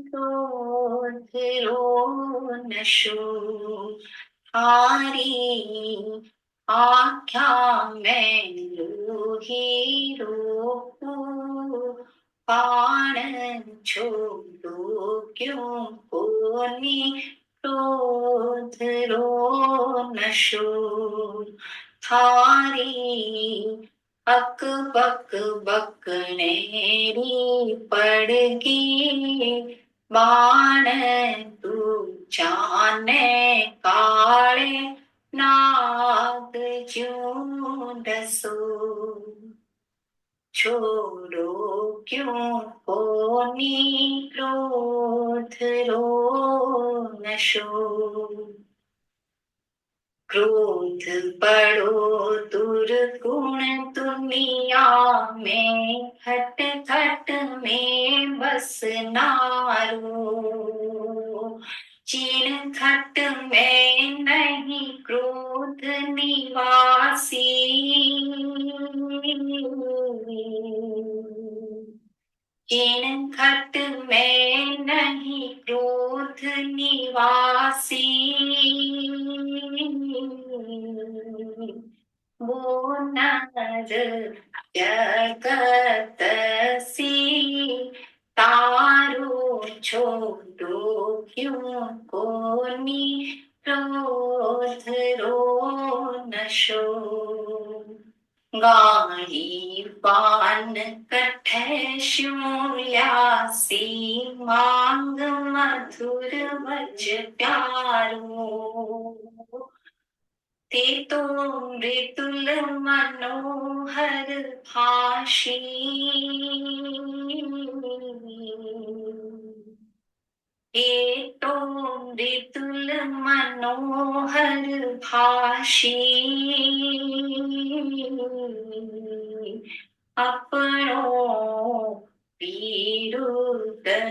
क्रोध रो नशो हारी आख्या मैं लोही रोपू पाण छोड़ो क्यों कोनी क्रोध रो नशो थारी अक बक बकनेरी पड़गी बाण तू जाने काले नाग ज्यों डसो छोड़ो क्यों कोनी क्रोध रो नशो क्रोध पड़ो दुर्गुण दुनिया में खट खट में बस नारो चीन खट में नहीं क्रोध निवासी चीन खट में नहीं क्रोध निवासी वो नर जगत सी तारो छोड़ो क्यों कोनी क्रोध रो नशो गाड़ी पान कठै श्योल्यासी मांग मधुर वच प्यारो ते तो मृदुल मनोहर भाषी तो मृदुल मनोहर भाषी अपनो पीरुदवी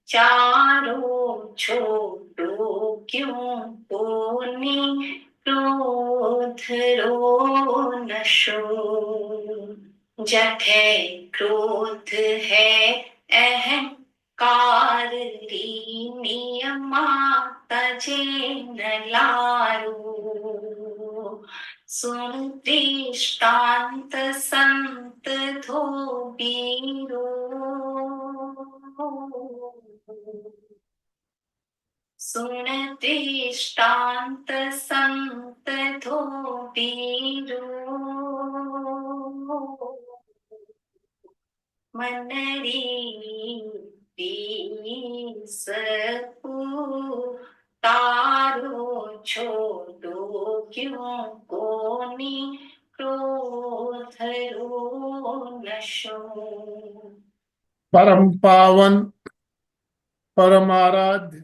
चारो छोटो क्यों कोनी क्रोध रो नशो जठे क्रोध है अहंकार री नियमा तजे न लारो सुन दृष्टांत संत धोबीरो सुन दृष्टांत संत धोबीरो मनरी सकू तारो छोड़ो क्यों कोनी क्रोध रो नशो परम पावन परम आराध्य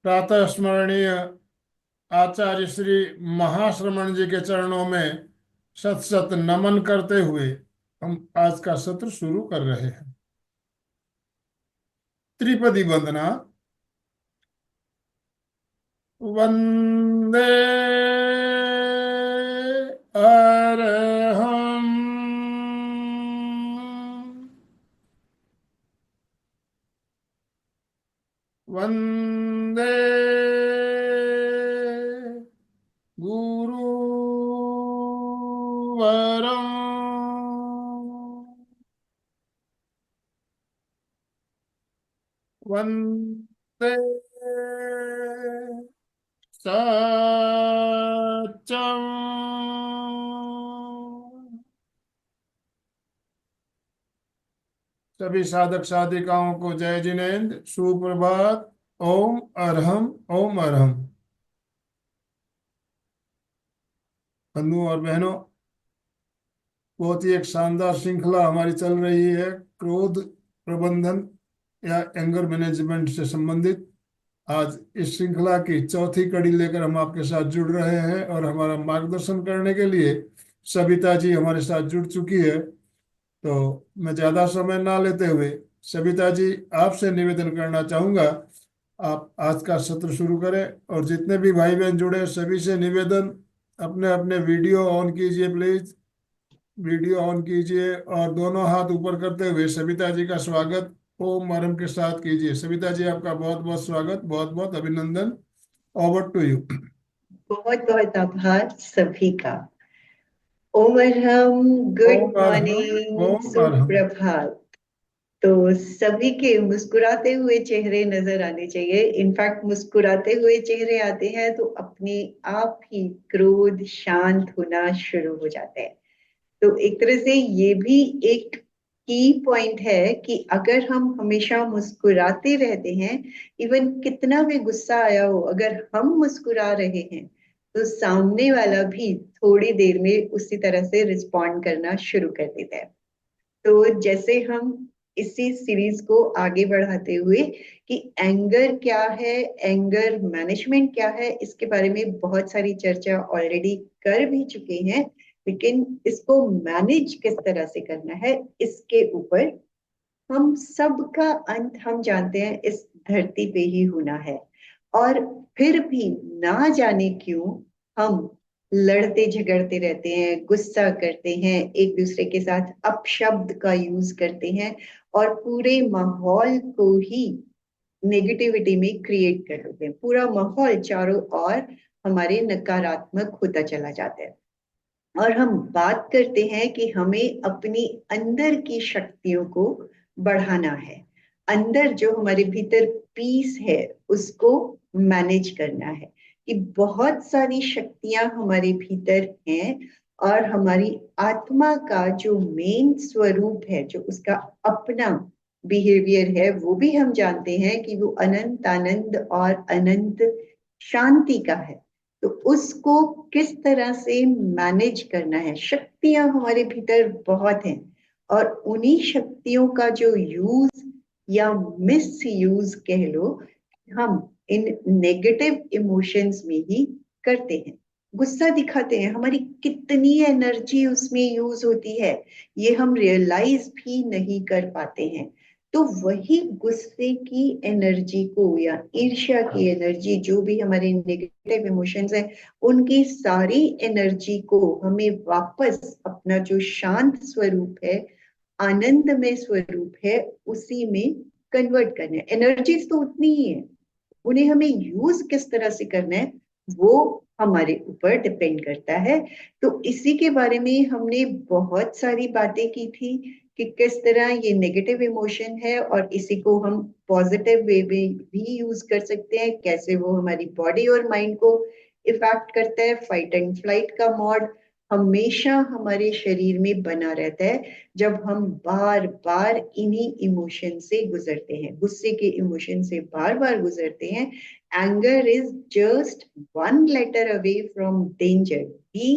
प्रातः स्मरणीय आचार्य श्री महाश्रमण जी के चरणों में शत शत नमन करते हुए हम आज का सत्र शुरू कर रहे हैं। त्रिपदी वंदना। वंदे अरहम वंदे गुरुवरम वंदे सत्यम सभी साधक साधिकाओं को जय जिनेन्द्र, सुप्रभात। ओम अरहम, ओम अरहम। बंधुओं और बहनों, बहुत ही एक शानदार श्रृंखला हमारी चल रही है क्रोध प्रबंधन या एंगर मैनेजमेंट से संबंधित। आज इस श्रृंखला की चौथी कड़ी लेकर हम आपके साथ जुड़ रहे हैं और हमारा मार्गदर्शन करने के लिए सविता जी हमारे साथ जुड़ चुकी है। तो मैं ज्यादा समय ना लेते हुए सविता जी आपसे निवेदन करना चाहूंगा, आप आज का सत्र शुरू करें और जितने भी भाई बहन जुड़े सभी से निवेदन, अपने अपने वीडियो ऑन कीजिए प्लीज। वीडियो ऑन कीजिए और दोनों हाथ ऊपर करते हुए सविता जी का स्वागत ओम मरम के साथ कीजिए। सविता जी, आपका बहुत बहुत स्वागत, बहुत बहुत अभिनंदन। Over to you. बहुत बहुत आभार सभी का। Om Arham, good Om Arham, morning, Om Arham. सुप्रभात। तो सभी के मुस्कुराते हुए चेहरे नजर आने चाहिए। इनफैक्ट मुस्कुराते हुए चेहरे आते हैं तो अपने आप ही क्रोध शांत होना शुरू हो जाता है। तो एक तरह से ये भी एक की पॉइंट है कि अगर हम हमेशा मुस्कुराते रहते हैं, इवन कितना भी गुस्सा आया हो, अगर हम मुस्कुरा रहे हैं तो सामने वाला भी थोड़ी देर में उसी तरह से रिस्पॉन्ड करना शुरू कर देता है। तो जैसे हम इसी सीरीज को आगे बढ़ाते हुए कि एंगर क्या है, एंगर मैनेजमेंट क्या है, इसके बारे में बहुत सारी चर्चा ऑलरेडी कर भी चुके हैं, लेकिन इसको मैनेज किस तरह से करना है इसके ऊपर हम सबका अंत हम जानते हैं इस धरती पे ही होना है। और फिर भी ना जाने क्यों हम लड़ते झगड़ते रहते हैं, गुस्सा करते हैं, एक दूसरे के साथ अपशब्द का यूज करते हैं और पूरे माहौल को ही नेगेटिविटी में क्रिएट कर देते हैं। पूरा माहौल चारों ओर हमारे नकारात्मक होता चला जाता है। और हम बात करते हैं कि हमें अपनी अंदर की शक्तियों को बढ़ाना है, अंदर जो हमारे भीतर पीस है उसको मैनेज करना है, कि बहुत सारी शक्तियां हमारे भीतर हैं और हमारी आत्मा का जो मेन स्वरूप है, जो उसका अपना बिहेवियर है, वो भी हम जानते हैं कि वो अनंत आनंद और अनंत शांति का है। तो उसको किस तरह से मैनेज करना है। शक्तियां हमारे भीतर बहुत हैं और उन्हीं शक्तियों का जो यूज या मिस यूज कह लो, हम इन नेगेटिव इमोशंस में ही करते हैं। गुस्सा दिखाते हैं, हमारी कितनी एनर्जी उसमें यूज होती है ये हम रियलाइज भी नहीं कर पाते हैं। तो वही गुस्से की एनर्जी को या ईर्ष्या की एनर्जी, जो भी हमारे नेगेटिव इमोशंस हैं, उनकी सारी एनर्जी को हमें वापस अपना जो शांत स्वरूप है, आनंदमय स्वरूप है, उसी में कन्वर्ट करना है। एनर्जीज तो उतनी ही है, उन्हें हमें यूज किस तरह से करना है वो हमारे ऊपर डिपेंड करता है। तो इसी के बारे में हमने बहुत सारी बातें की थी कि किस तरह ये नेगेटिव इमोशन है और इसी को हम पॉजिटिव वे में भी यूज कर सकते हैं, कैसे वो हमारी बॉडी और माइंड को इफेक्ट करता है। फाइट एंड फ्लाइट का मोड हमेशा हमारे शरीर में बना रहता है जब हम बार बार इन्हीं इमोशन से गुजरते हैं, गुस्से के इमोशन से बार बार गुजरते हैं। Anger is just one letter away from danger. D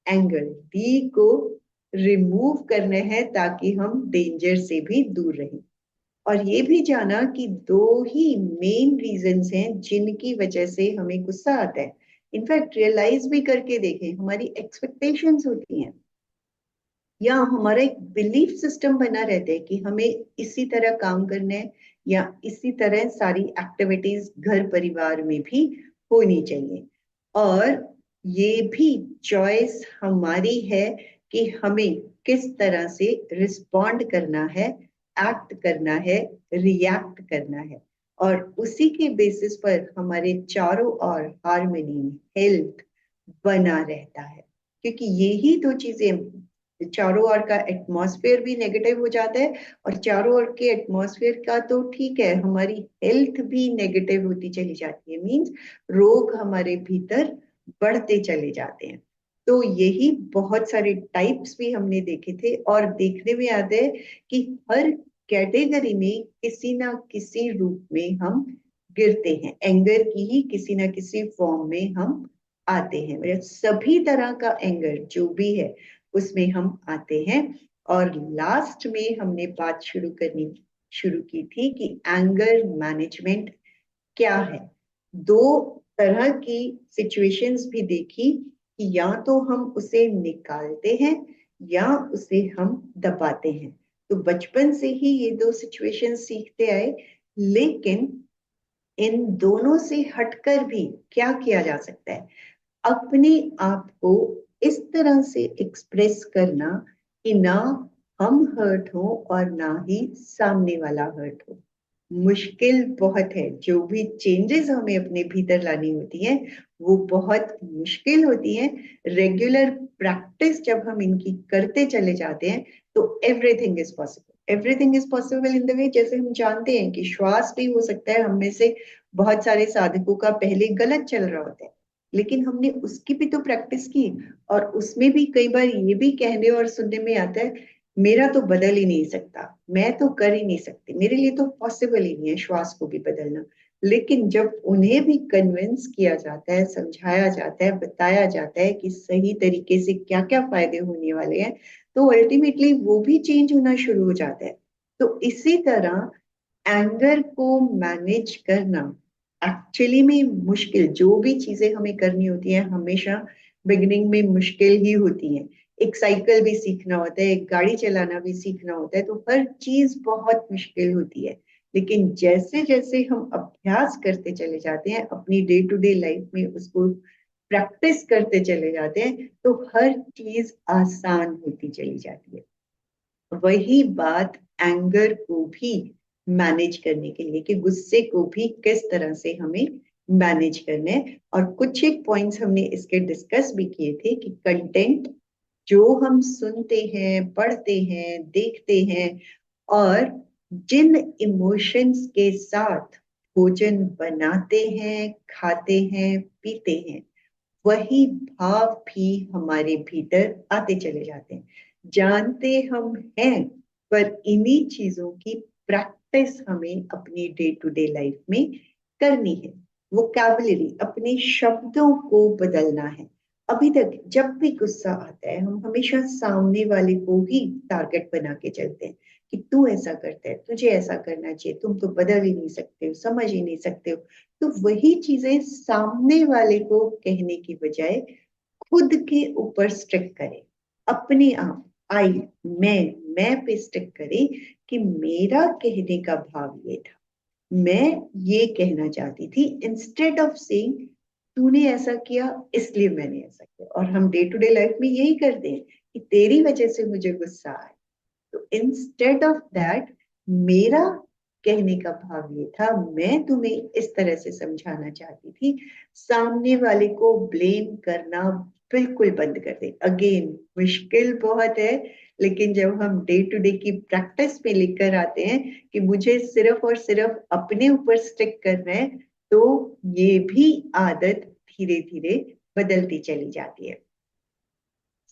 anger, D को रिमूव करना है ताकि हम डेंजर से भी दूर रहें। और ये भी जाना कि दो ही मेन रीजंस हैं जिनकी वजह से हमें गुस्सा आता है। इनफैक्ट रियलाइज भी करके देखें, हमारी एक्सपेक्टेशंस होती हैं या हमारा एक बिलीफ सिस्टम बना रहता है कि हमें इसी तरह काम करना है या इसी तरह सारी एक्टिविटीज घर परिवार में भी होनी चाहिए। और ये भी चॉइस हमारी है कि हमें किस तरह से रिस्पॉन्ड करना है, एक्ट करना है, रिएक्ट करना है। और उसी के बेसिस पर हमारे चारों ओर हार्मनी, हेल्थ बना रहता है। क्योंकि यही दो चीजें, चारों ओर का एटमॉस्फेयर भी नेगेटिव हो जाता है और चारों ओर के एटमॉस्फेयर का तो ठीक है, हमारी हेल्थ भी नेगेटिव होती चली जाती है। मींस रोग हमारे भीतर बढ़ते चले जाते हैं। तो यही बहुत सारे टाइप्स भी हमने देखे थे और देखने में आता है कि हर कैटेगरी में किसी ना किसी रूप में हम गिरते हैं, एंगर की ही किसी ना किसी फॉर्म में हम आते हैं। मतलब सभी तरह का एंगर जो भी है उसमें हम आते हैं। और लास्ट में हमने बात शुरू की थी कि एंगर मैनेजमेंट क्या है। दो तरह की सिचुएशंस भी देखी कि या तो हम उसे निकालते हैं या उसे हम दबाते हैं। तो बचपन से ही ये दो सिचुएशन सीखते आए, लेकिन इन दोनों से हटकर भी क्या किया जा सकता है। अपने आप को इस तरह से एक्सप्रेस करना कि ना हम हर्ट हो और ना ही सामने वाला हर्ट हो, मुश्किल बहुत है। जो भी चेंजेस हमें अपने भीतर लानी होती हैं वो बहुत मुश्किल होती हैं। रेगुलर प्रैक्टिस जब हम इनकी करते चले जाते हैं तो everything is possible. Everything is possible in the way, जैसे हम जानते हैं कि श्वास भी हो सकता है, हम में से बहुत सारे साधकों का पहले गलत चल रहा होता है, लेकिन हमने उसकी भी तो प्रैक्टिस की, और उसमें भी कई बार ये भी कहने और सुनने में आता है मेरा तो बदल ही नहीं सकता, मैं तो कर ही नहीं सकती, मेरे लिए तो पॉसिबल ही नहीं है श्वास को भी बदलना। लेकिन जब उन्हें भी कन्विंस किया जाता है, समझाया जाता है, बताया जाता है कि सही तरीके से क्या क्या फायदे होने वाले हैं, तो अल्टीमेटली वो भी चेंज होना शुरू हो जाता है। तो इसी तरह एंगर को मैनेज करना एक्चुअली में मुश्किल, जो भी चीजें हमें करनी होती है हमेशा बिगिनिंग में मुश्किल ही होती हैं। एक साइकिल भी सीखना होता है, एक गाड़ी चलाना भी सीखना होता है, तो हर चीज बहुत मुश्किल होती है। लेकिन जैसे जैसे हम अभ्यास करते चले जाते हैं अपनी डे टू डे लाइफ में, उसको प्रैक्टिस करते चले जाते हैं, तो हर चीज आसान होती चली जाती है। वही बात एंगर को भी मैनेज करने के लिए, कि गुस्से को भी किस तरह से हमें मैनेज करना है। और कुछ एक पॉइंट्स हमने इसके डिस्कस भी किए थे कि कंटेंट जो हम सुनते हैं, पढ़ते हैं, देखते हैं, और जिन इमोशंस के साथ भोजन बनाते हैं, खाते हैं, पीते हैं, वही भाव भी हमारे भीतर आते चले जाते हैं। जानते हम हैं, पर इन्हीं चीजों की प्रैक्टिस हमें अपनी डे टू डे लाइफ में करनी है। वोकैबुलरी, अपने शब्दों को बदलना है। अभी तक जब भी गुस्सा आता है हम हमेशा सामने वाले को ही टारगेट बना के चलते हैं कि तू ऐसा करता है, तुझे ऐसा करना चाहिए, तुम तो बदल ही नहीं सकते हो, समझ ही नहीं सकते हो। तो वही चीजें सामने वाले को कहने की बजाय खुद के ऊपर स्ट्रिक करें। अपने आप, आई, मैं पे स्टिक करें कि मेरा कहने का भाव ये था, मैं ये कहना चाहती थी, इंस्टेड ऑफ सेइंग तूने ऐसा किया इसलिए मैंने ऐसा किया। और हम डे टू डे लाइफ में यही करते हैं कि तेरी वजह से मुझे गुस्सा आया। तो इंस्टेड ऑफ दैट, मेरा कहने का भाव ये था, मैं तुम्हें इस तरह से समझाना चाहती थी। सामने वाले को ब्लेम करना बिल्कुल बंद कर दे। अगेन मुश्किल बहुत है, लेकिन जब हम डे टू डे की प्रैक्टिस में लेकर आते हैं कि मुझे सिर्फ और सिर्फ अपने ऊपर स्टिक करना है, तो ये भी आदत धीरे धीरे बदलती चली जाती है।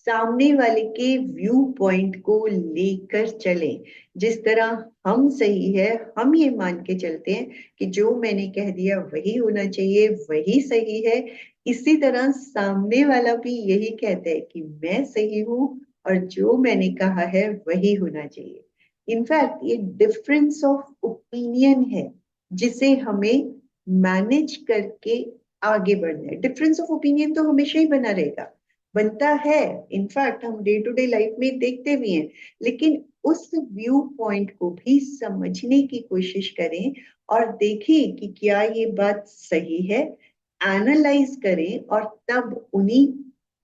सामने वाले के व्यू पॉइंट को लेकर चले। जिस तरह हम सही है, हम ये मान के चलते हैं कि जो मैंने कह दिया वही होना चाहिए, वही सही है, इसी तरह सामने वाला भी यही कहता है कि मैं सही हूं और जो मैंने कहा है वही होना चाहिए। इनफैक्ट ये डिफरेंस ऑफ ओपिनियन है जिसे हमें मैनेज करके आगे बढ़ना है। डिफरेंस ऑफ ओपिनियन तो हमेशा ही बना रहेगा, बनता है। इनफैक्ट हम डे टू डे लाइफ में देखते भी हैं, लेकिन उस व्यू पॉइंट को भी समझने की कोशिश करें और देखें कि क्या ये बात सही है, एनालाइज करें और तब उन्हीं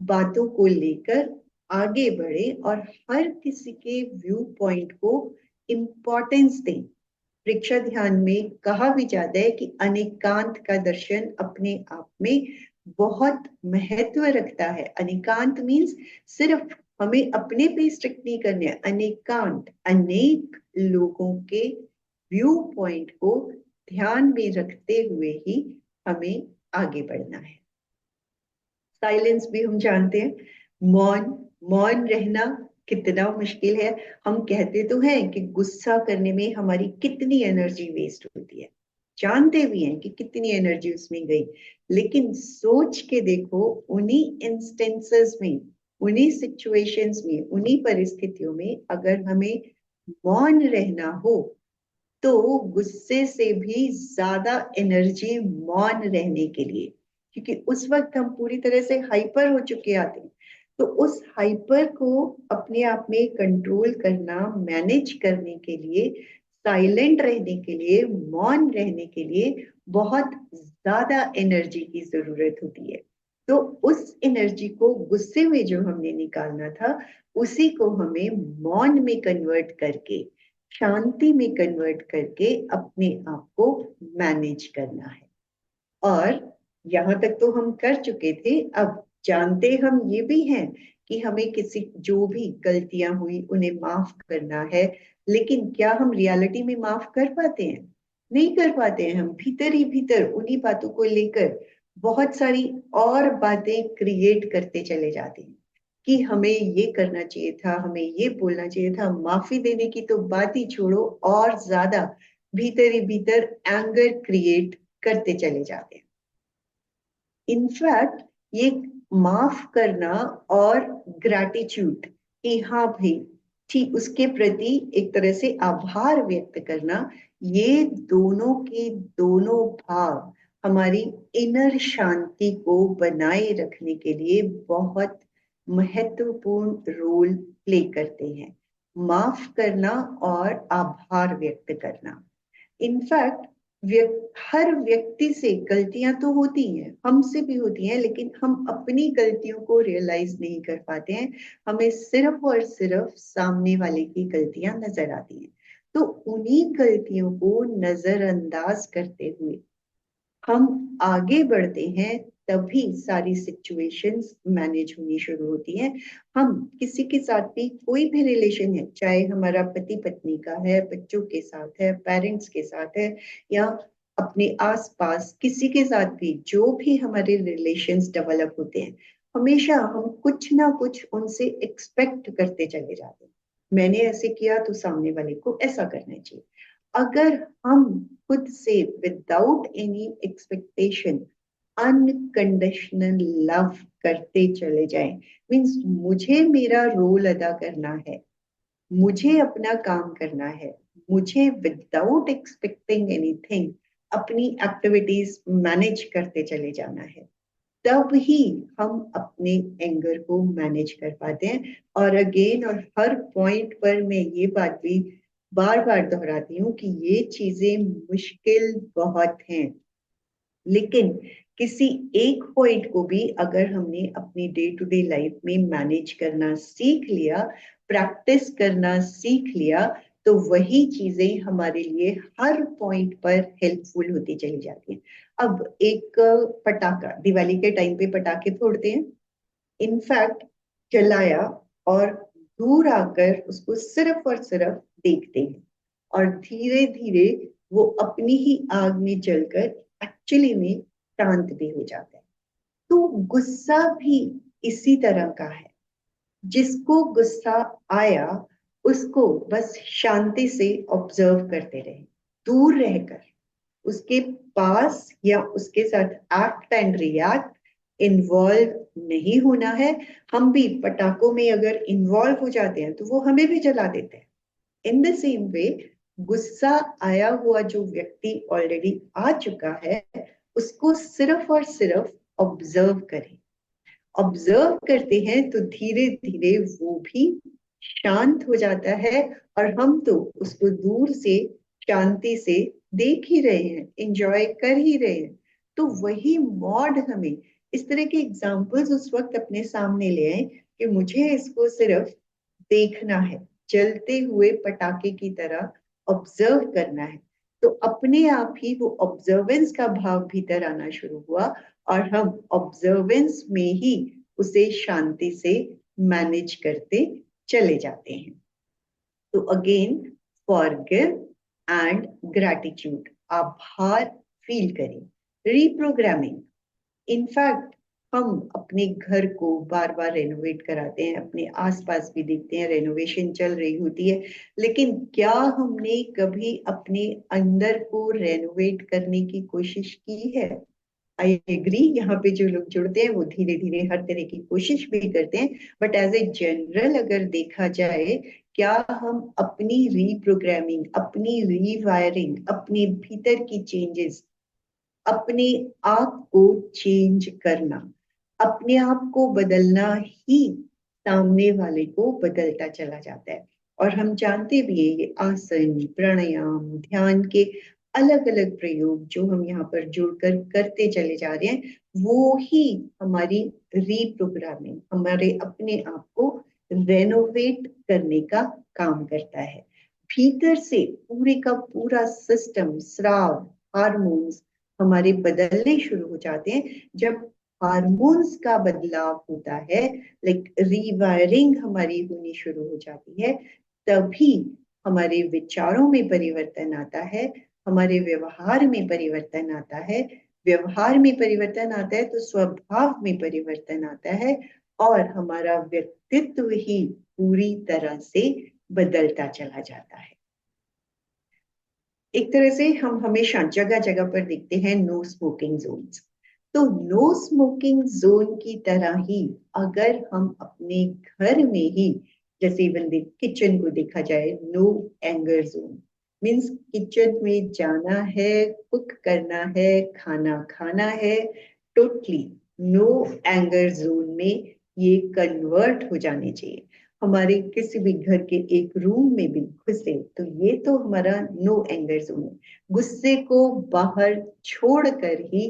बातों को लेकर आगे बढ़े और हर किसी के व्यू पॉइंट को इम्पोर्टेंस दें। परीक्षा ध्यान में कहा भी जाता है कि अनेकांत का दर्शन अपने आप में बहुत महत्व रखता है। अनेकांत मीन्स सिर्फ हमें अपने पे स्ट्रिक्ट नहीं करने, अनेकांत, अनेक लोगों के व्यू पॉइंट को ध्यान में रखते हुए ही हमें आगे बढ़ना है। साइलेंस भी हम जानते हैं, मौन, मौन रहना कितना मुश्किल है। हम कहते तो हैं कि गुस्सा करने में हमारी कितनी एनर्जी वेस्ट होती है, जानते भी हैं कि कितनी एनर्जी उसमें गई, लेकिन सोच के देखो उन्हीं इंस्टेंसेस में, उन्हीं सिचुएशंस में, उन्हीं परिस्थितियों में अगर हमें मौन रहना हो तो गुस्से से भी ज्यादा एनर्जी मौन रहने के लिए, क्योंकि उस वक्त हम पूरी तरह से हाइपर हो चुके आते हैं। तो उस हाइपर को अपने आप में कंट्रोल करना, मैनेज करने के लिए, साइलेंट रहने के लिए, मौन रहने के लिए बहुत ज्यादा एनर्जी की जरूरत होती है। तो उस एनर्जी को गुस्से में जो हमने निकालना था, उसी को हमें मौन में कन्वर्ट करके, शांति में कन्वर्ट करके अपने आप को मैनेज करना है। और यहाँ तक तो हम कर चुके थे, अब जानते हम ये भी हैं कि हमें किसी जो भी गलतियां हुई उन्हें माफ करना है, लेकिन क्या हम रियलिटी में माफ कर पाते हैं? नहीं कर पाते हैं। हम भीतर ही भीतर उन्हीं बातों को लेकर बहुत सारी और बातें क्रिएट करते चले जाते हैं कि हमें ये करना चाहिए था, हमें ये बोलना चाहिए था। माफी देने की तो बात ही छोड़ो, और ज्यादा भीतर ही भीतर एंगर क्रिएट करते चले जाते हैं। इनफैक्ट ये माफ करना और ग्रैटिट्यूड कि हाँ भाई ठीक, उसके प्रति एक तरह से आभार व्यक्त करना, ये दोनों के दोनों भाव हमारी इनर शांति को बनाए रखने के लिए बहुत महत्वपूर्ण रोल प्ले करते हैं। माफ करना और आभार व्यक्त करना। इनफैक्ट हर व्यक्ति से गलतियां तो होती हैं, हमसे भी होती हैं, लेकिन हम अपनी गलतियों को रियलाइज नहीं कर पाते हैं। हमें सिर्फ और सिर्फ सामने वाले की गलतियां नजर आती हैं। तो उन्हीं गलतियों को नजरअंदाज करते हुए हम आगे बढ़ते हैं, तभी सारी सिचुएशंस मैनेज होनी शुरू होती हैं। हम किसी के साथ भी, कोई भी रिलेशन है, चाहे हमारा पति पत्नी का है, बच्चों के साथ है, पेरेंट्स के साथ है, या अपने आसपास किसी के साथ भी, जो भी हमारे रिलेशंस डेवलप होते हैं, हमेशा हम कुछ ना कुछ उनसे एक्सपेक्ट करते चले जाते हैं। मैंने ऐसे किया तो सामने वाले को ऐसा करना चाहिए। अगर हम खुद से without any expectation unconditional love करते चले जाएं, मीन्स मुझे मेरा रोल अदा करना है, मुझे अपना काम करना है, मुझे विदाउट एक्सपेक्टिंग एनीथिंग अपनी एक्टिविटीज मैनेज करते चले जाना है, तब ही हम अपने एंगर को मैनेज कर पाते हैं। और अगेन, और हर पॉइंट पर मैं ये बात भी बार बार दोहराती हूँ कि ये चीजें मुश्किल बहुत हैं, लेकिन किसी एक पॉइंट को भी अगर हमने अपनी डे टू डे लाइफ में मैनेज करना सीख लिया, प्रैक्टिस करना सीख लिया, तो वही चीजें हमारे लिए हर पॉइंट पर हेल्पफुल होती चली जाती हैं। अब एक पटाखा, दिवाली के टाइम पे पटाखे फोड़ते हैं, इनफैक्ट जलाया और दूर आकर उसको सिर्फ और सिर्फ देखते हैं, और धीरे धीरे वो अपनी ही आग में जलकर एक्चुअली में शांत भी हो जाता है। तो गुस्सा भी इसी तरह का है। जिसको गुस्सा आया, उसको बस शांति से ऑब्जर्व करते रहे, दूर रहकर। उसके पास या उसके साथ एक्ट एंड रिएक्ट, इन्वॉल्व नहीं होना है। हम भी पटाखों में अगर इन्वॉल्व हो जाते हैं तो वो हमें भी जला देते हैं। इन द सेम वे, गुस्सा आया हुआ जो व्यक्ति ऑलरेडी आ चुका है, उसको सिर्फ और सिर्फ ऑब्जर्व करें। ऑब्जर्व करते हैं तो धीरे धीरे वो भी शांत हो जाता है, और हम तो उसको दूर से शांति से देख ही रहे हैं, एंजॉय कर ही रहे हैं। तो वही मॉड हमें इस तरह के एग्जाम्पल्स उस वक्त अपने सामने ले आए कि मुझे इसको सिर्फ देखना है, जलते हुए पटाखे की तरह ऑब्जर्व करना है। तो अपने आप ही वो ऑब्जर्वेंस का भाव भीतर आना शुरू हुआ, और हम ऑब्जर्वेंस में ही उसे शांति से मैनेज करते चले जाते हैं। तो अगेन, फॉरगिव एंड ग्रैटिट्यूड, आभार फील करें। रीप्रोग्रामिंग, इनफैक्ट हम अपने घर को बार बार रेनोवेट कराते हैं, अपने आसपास भी देखते हैं रेनोवेशन चल रही होती है, लेकिन क्या हमने कभी अपने अंदर को रेनोवेट करने की कोशिश की है? आई एग्री, यहाँ पे जो लोग जुड़ते हैं वो धीरे धीरे हर तरह की कोशिश भी करते हैं, बट एज ए जनरल अगर देखा जाए, क्या हम अपनी रीप्रोग्रामिंग, अपनी रीवायरिंग, अपने भीतर की चेंजेस, अपने आप को चेंज करना, अपने आप को बदलना ही सामने वाले को बदलता चला जाता है। और हम जानते भी हैं, ये आसन, प्राणायाम, ध्यान के अलग अलग प्रयोग जो हम यहाँ पर जुड़कर करते चले जा रहे हैं, वो ही हमारी रीप्रोग्रामिंग, हमारे अपने आप को रेनोवेट करने का काम करता है। भीतर से पूरे का पूरा सिस्टम, स्राव, हार्मोन्स हमारे बदलने शुरू हो जाते हैं। जब हार्मोन्स का बदलाव होता है, लाइक रीवायरिंग हमारी होनी शुरू हो जाती है, तभी हमारे विचारों में परिवर्तन आता है, हमारे व्यवहार में परिवर्तन आता है। व्यवहार में परिवर्तन आता है तो स्वभाव में परिवर्तन आता है, और हमारा व्यक्तित्व ही पूरी तरह से बदलता चला जाता है। एक तरह से हम हमेशा जगह जगह पर देखते हैं नो स्मोकिंग जोन्स। तो नो स्मोकिंग जोन की तरह ही अगर हम अपने घर में ही, जैसे इवन किचन को देखा जाए, no anger zone means kitchen में जाना है, कुक करना है, खाना खाना है, टोटली नो एंगर जोन में ये कन्वर्ट हो जाने चाहिए। हमारे किसी भी घर के एक रूम में भी घुसे तो ये तो हमारा नो एंगर जोन है, गुस्से को बाहर छोड़कर ही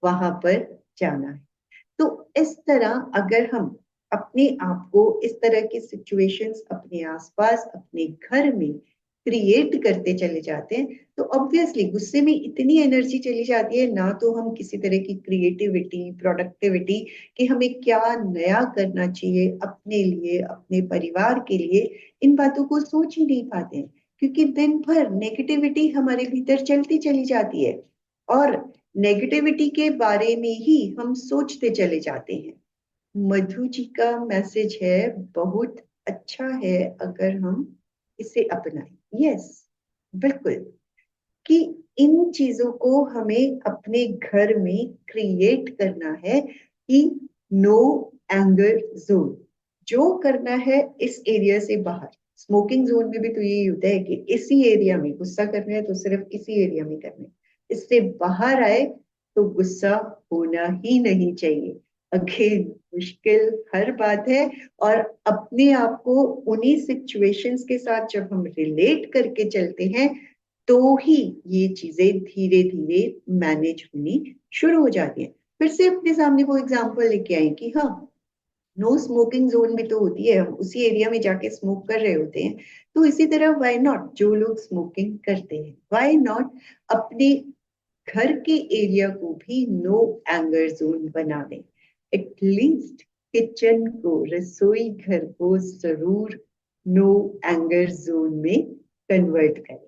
वहां पर जाना है। तो इस तरह अगर हम अपने आप को इस तरह की सिचुएशंस अपने आसपास, अपने घर में क्रिएट करते चले जाते हैं, तो ऑब्वियसली गुस्से में इतनी एनर्जी चली जाती है, ना तो हम किसी तरह की क्रिएटिविटी, प्रोडक्टिविटी कि हमें क्या नया करना चाहिए अपने लिए, अपने परिवार के लिए, इन बातों को सोच ही नहीं पाते हैं, क्योंकि दिन भर नेगेटिविटी हमारे भीतर चलती चली जाती है और नेगेटिविटी के बारे में ही हम सोचते चले जाते हैं। मधु जी का मैसेज है, बहुत अच्छा है अगर हम इसे अपनाएं। यस, बिल्कुल, कि इन चीजों को हमें अपने घर में क्रिएट करना है कि नो एंगर जोन जो करना है इस एरिया से बाहर। स्मोकिंग जोन में भी तो यही होता है कि इसी एरिया में गुस्सा करना है तो सिर्फ इसी एरिया में करना है, इससे बाहर आए तो गुस्सा होना ही नहीं चाहिए। अगेन मुश्किल हर बात है, और अपने आप को उन्हीं सिचुएशंस के साथ जब हम रिलेट करके चलते हैं तो ही ये चीजें धीरे धीरे मैनेज होनी शुरू हो जाती है। फिर से अपने सामने वो एग्जांपल लेके आए कि हाँ, नो स्मोकिंग जोन भी तो होती है, हम उसी एरिया में जाके स्मोक कर रहे होते हैं, तो इसी तरह व्हाई नॉट जो लोग स्मोकिंग करते हैं, व्हाई नॉट अपने घर के एरिया को भी नो एंगर जोन बना दें। एटलीस्ट किचन को, रसोई घर को जरूर नो एंगर जोन में कन्वर्ट करें।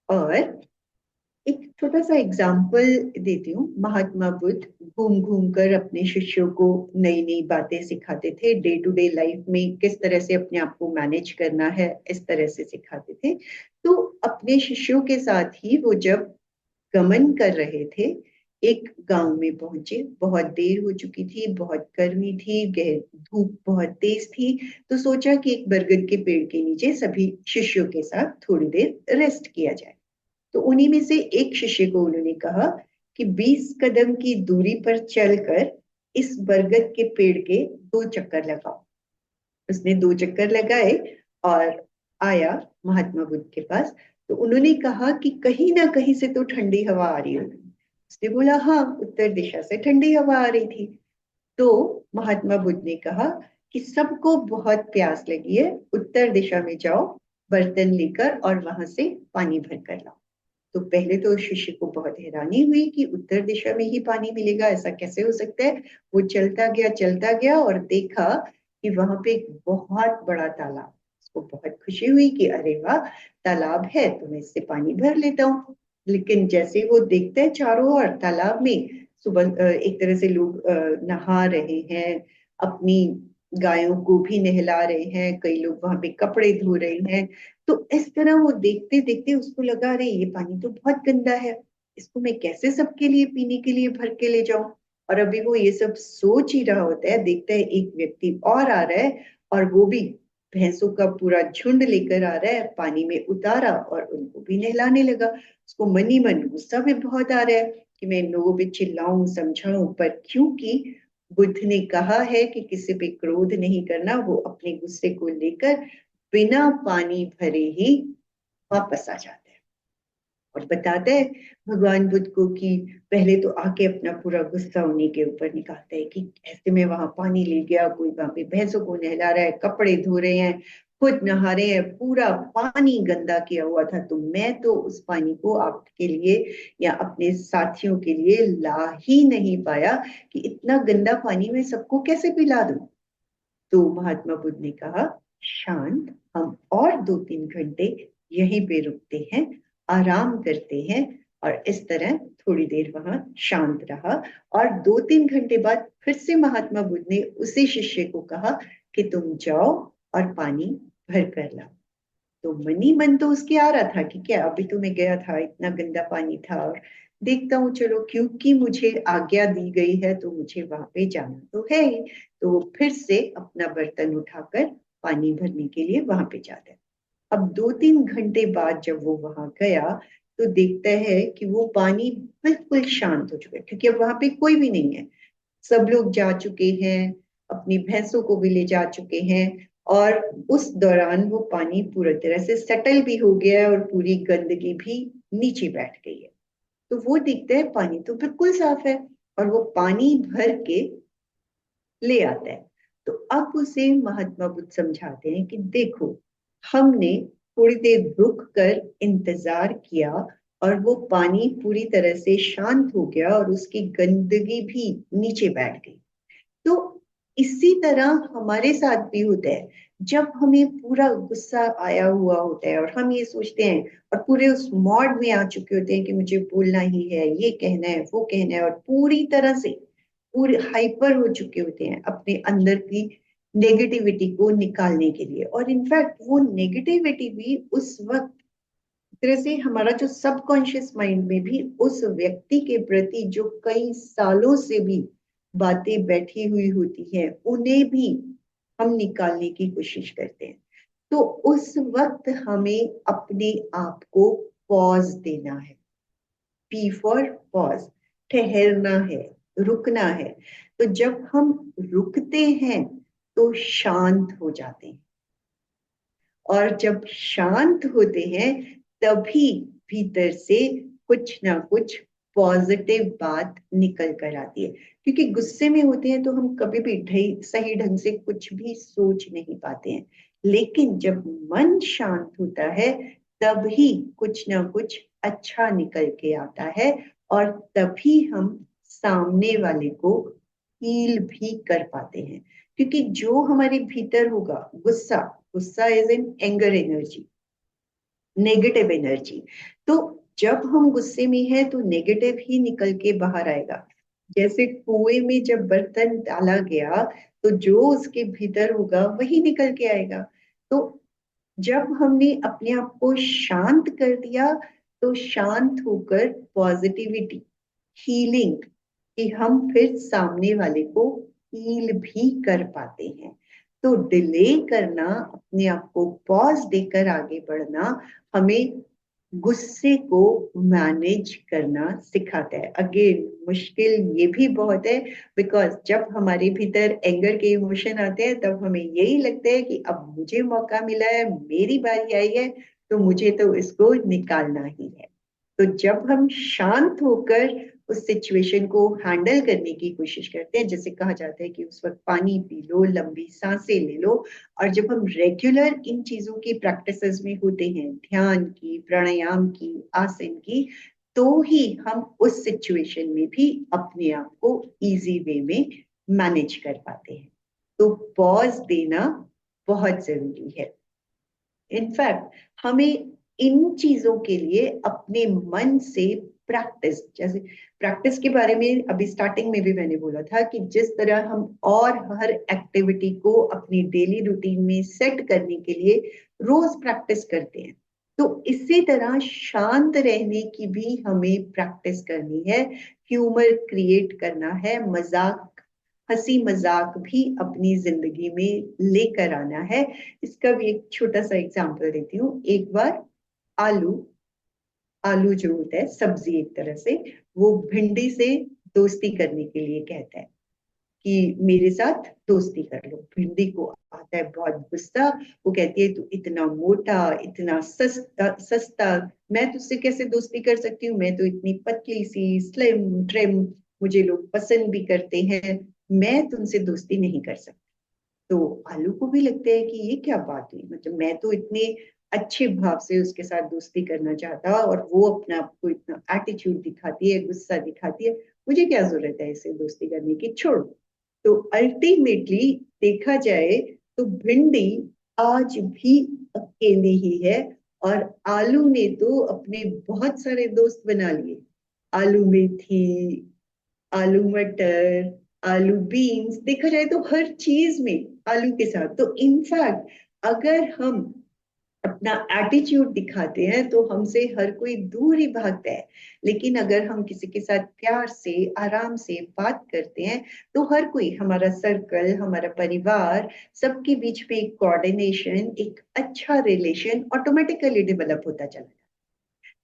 और एक छोटा सा एग्जाम्पल देती हूँ। महात्मा बुद्ध घूम घूम कर अपने शिष्यों को नई नई बातें सिखाते थे, डे टू डे लाइफ में किस तरह से अपने आप को मैनेज करना है, इस तरह से सिखाते थे। तो अपने शिष्यों के साथ ही वो जब गमन कर रहे थे, एक गांव में पहुंचे। बहुत देर हो चुकी थी, बहुत गर्मी थी, धूप बहुत तेज थी, तो सोचा कि एक बरगद के पेड़ के नीचे सभी शिष्यों के साथ थोड़ी देर रेस्ट किया जाए। तो उन्हीं में से एक शिष्य को उन्होंने कहा कि 20 कदम की दूरी पर चलकर इस बरगद के पेड़ के 2 चक्कर लगाओ। उसने 2 चक्कर लगाए और आया महात्मा बुद्ध के पास। तो उन्होंने कहा कि कहीं ना कहीं से तो ठंडी हवा आ रही होगी। उसने बोला हाँ, उत्तर दिशा से ठंडी हवा आ रही थी। तो महात्मा बुद्ध ने कहा कि सबको बहुत प्यास लगी है, उत्तर दिशा में जाओ, बर्तन लेकर और वहां से पानी भर कर लाओ। तो पहले तो शिष्य को बहुत हैरानी हुई कि उत्तर दिशा में ही पानी मिलेगा, ऐसा कैसे हो सकता है। वो चलता गया और देखा कि वहां पे एक बहुत बड़ा तालाब। उसको बहुत खुशी हुई कि अरे वाह, तालाब है तो मैं इससे पानी भर लेता हूँ। लेकिन जैसे वो देखता है चारों ओर तालाब में सुबह एक तरह से लोग नहा रहे हैं, अपनी गायों को भी नहला रहे हैं, कई लोग वहां पे कपड़े धो रहे हैं। तो इस तरह वो देखते देखते उसको लगा अरे ये पानी तो बहुत गंदा है, इसको मैं कैसे सबके लिए पीने के लिए भर के ले जाऊं। और अभी वो ये सब सोच ही रहा होता है, देखता है एक व्यक्ति और आ रहा है, और वो भी भैंसों का पूरा झुंड लेकर आ रहा है, पानी में उतारा और उनको भी नहलाने लगा। उसको मनी मन गुस्सा भी बहुत आ रहा है कि मैं इन लोगों पे चिल्लाऊं, समझाऊं, पर क्योंकि बुद्ध ने कहा है कि किसी पे क्रोध नहीं करना, वो अपने गुस्से को लेकर बिना पानी भरे ही वापस आ जाते हैं। और बताता है भगवान बुद्ध को कि पहले तो आके अपना पूरा गुस्सा उन्हीं के ऊपर निकालता है कि ऐसे में वहां पानी ले गया, कोई वहां पे भैंसों को नहला रहा है, कपड़े धो रहे हैं, खुद नहा रहे हैं, पूरा पानी गंदा किया हुआ था, तो मैं तो उस पानी को आपके लिए या अपने साथियों के लिए ला ही नहीं पाया कि इतना गंदा पानी मैं सबको कैसे पिला दूं। तो महात्मा बुद्ध ने कहा, शांत, हम और 2-3 घंटे यहीं पे रुकते हैं, आराम करते हैं। और इस तरह थोड़ी देर वहां शांत रहा, और 2-3 घंटे बाद फिर से महात्मा बुद्ध ने उसी शिष्य को कहा कि तुम जाओ और पानी भर कर लाओ। तो मन ही मन तो उसके आ रहा था कि क्या अभी तो मैं गया था, इतना गंदा पानी था, और देखता हूँ चलो क्योंकि मुझे आज्ञा दी गई है तो मुझे वहां पे जाना तो है ही। तो वो फिर से अपना बर्तन उठाकर पानी भरने के लिए वहां पे जाता है। अब 2-3 घंटे बाद जब वो वहां गया तो देखता है कि वो पानी बिल्कुल शांत हो चुका है, क्योंकि अब वहां पे कोई भी नहीं है, सब लोग जा चुके हैं, अपनी भैंसों को भी ले जा चुके हैं, और उस दौरान वो पानी पूरी तरह से सेटल भी हो गया है और पूरी गंदगी भी नीचे बैठ गई है। तो वो दिखता है पानी तो बिल्कुल साफ है, और वो पानी भर के ले आता है। तो अब उसे महात्मा बुद्ध समझाते हैं कि देखो, हमने थोड़ी देर रुक कर इंतजार किया और वो पानी पूरी तरह से शांत हो गया और उसकी गंदगी भी नीचे बैठ गई। तो इसी तरह हमारे साथ भी होता है, जब हमें पूरा गुस्सा आया हुआ होता है और हम ये सोचते हैं और पूरे उस मॉड में आ चुके होते हैं कि मुझे बोलना ही है, ये कहना है, वो कहना है, और पूरी तरह से पूरे हाइपर हो चुके होते हैं अपने अंदर की नेगेटिविटी को निकालने के लिए। और इनफैक्ट वो नेगेटिविटी भी उस वक्त तरह से हमारा जो सबकॉन्शियस माइंड में भी उस व्यक्ति के प्रति जो कई सालों से भी बातें बैठी हुई होती हैं उन्हें भी हम निकालने की कोशिश करते हैं। तो उस वक्त हमें अपने आप को पॉज देना है। पी फॉर पॉज, ठहरना है, रुकना है। तो जब हम रुकते हैं तो शांत हो जाते हैं, और जब शांत होते हैं तभी भीतर से कुछ ना कुछ पॉजिटिव बात निकल कर आती है। क्योंकि गुस्से में होते हैं तो हम कभी भी सही ढंग से कुछ भी सोच नहीं पाते हैं, लेकिन जब मन शांत होता है तभी कुछ ना कुछ अच्छा निकल के आता है, और तभी हम सामने वाले को हील भी कर पाते हैं। क्योंकि जो हमारे भीतर होगा, गुस्सा, गुस्सा is in anger energy, negative energy. तो जब हम गुस्से में हैं तो नेगेटिव ही निकल के बाहर आएगा। जैसे कुएं में जब बर्तन डाला गया तो जो उसके भीतर होगा वही निकल के आएगा। तो जब हमने अपने आप को शांत कर दिया तो शांत होकर पॉजिटिविटी, हीलिंग, कि हम फिर सामने वाले को हील भी कर पाते हैं। तो डिले करना, अपने आप को पॉज देकर आगे बढ़ना, हमें गुस्से को मैनेज करना सिखाता है। अगेन मुश्किल ये भी बहुत है, बिकॉज जब हमारे भीतर एंगर के इमोशन आते हैं तब हमें यही लगता है कि अब मुझे मौका मिला है, मेरी बारी आई है, तो मुझे तो इसको निकालना ही है। तो जब हम शांत होकर उस सिचुएशन को हैंडल करने की कोशिश करते हैं, जैसे कहा जाता है कि उस वक्त पानी पी लो, लंबी सांसें ले लो, और जब हम रेगुलर इन चीजों की प्रैक्टिसेस में होते हैं, ध्यान की, प्राणायाम की, आसन की, तो ही हम उस सिचुएशन में भी अपने आप को इजी वे में मैनेज कर पाते हैं। तो पॉज देना बहुत जरूरी है। इनफैक्ट हमें इन चीजों के लिए अपने मन से प्रैक्टिस, जैसे प्रैक्टिस के बारे में अभी स्टार्टिंग में भी मैंने बोला था कि जिस तरह हम और हर एक्टिविटी को अपनी डेली रूटीन में सेट करने के लिए रोज प्रैक्टिस करते हैं, तो इसी तरह शांत रहने की भी हमें प्रैक्टिस करनी है। ह्यूमर क्रिएट करना है, मजाक, हंसी मजाक भी अपनी जिंदगी में लेकर आना है। इसका भी एक छोटा सा एग्जांपल देती हूँ। एक बार आलू, आलू जो होता है सब्जी एक तरह से, वो भिंडी से दोस्ती करने के लिए कहता है कि मेरे साथ दोस्ती कर लो। भिंडी को आता है बहुत गुस्सा, वो कहती है तू इतना मोटा, इतना सस्ता सस्ता, मैं तुझसे कैसे दोस्ती कर सकती हूँ, मैं तो इतनी पतली सी स्लिम ट्रिम, मुझे लोग पसंद भी करते हैं, मैं तुमसे दोस्ती नहीं कर सकती। तो आलू को भी लगता है कि ये क्या बात हुई, मतलब मैं तो इतने अच्छे भाव से उसके साथ दोस्ती करना चाहता और वो अपना आपको इतना एटीट्यूड दिखाती है, गुस्सा दिखाती है, मुझे क्या जरूरत है इससे दोस्ती करने की, छोड़ो। तो अल्टीमेटली देखा जाए तो भिंडी आज भी अकेली ही है, और आलू ने तो अपने बहुत सारे दोस्त बना लिए। आलू मेथी, आलू मटर, आलू बीन्स, देखा जाए तो हर चीज में आलू के साथ। तो इनफैक्ट अगर हम अपना एटीट्यूड दिखाते हैं तो हमसे हर कोई दूर ही भागता है, लेकिन अगर हम किसी के साथ प्यार से आराम से बात करते हैं तो हर कोई, हमारा सर्कल, हमारा परिवार, सबके बीच में एक कोऑर्डिनेशन, एक अच्छा रिलेशन ऑटोमेटिकली डेवलप होता चला जाता है।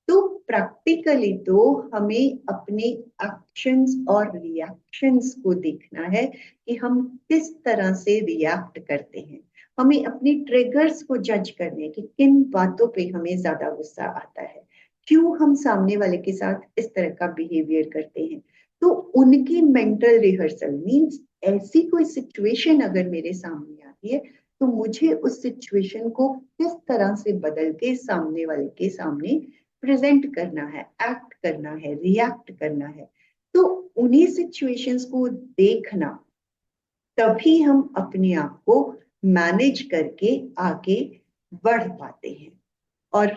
तो प्रैक्टिकली तो हमें अपने एक्शंस और रिएक्शंस को देखना है कि हम किस तरह से रिएक्ट करते हैं। हमें अपनी ट्रिगर्स को जज करने कि किन बातों पे हमें ज्यादा गुस्सा आता है, क्यों हम सामने वाले के साथ इस तरह का बिहेवियर करते हैं। तो उनकी मेंटल रिहर्सल मीन्स, ऐसी कोई सिचुएशन अगर मेरे सामने आती है तो मुझे उस सिचुएशन को किस तरह से बदल के सामने वाले के सामने प्रेजेंट करना है, एक्ट करना है, रिएक्ट करना है। तो उन्हीं सिचुएशंस को देखना, तभी हम अपने आप को मैनेज करके आगे बढ़ पाते हैं। और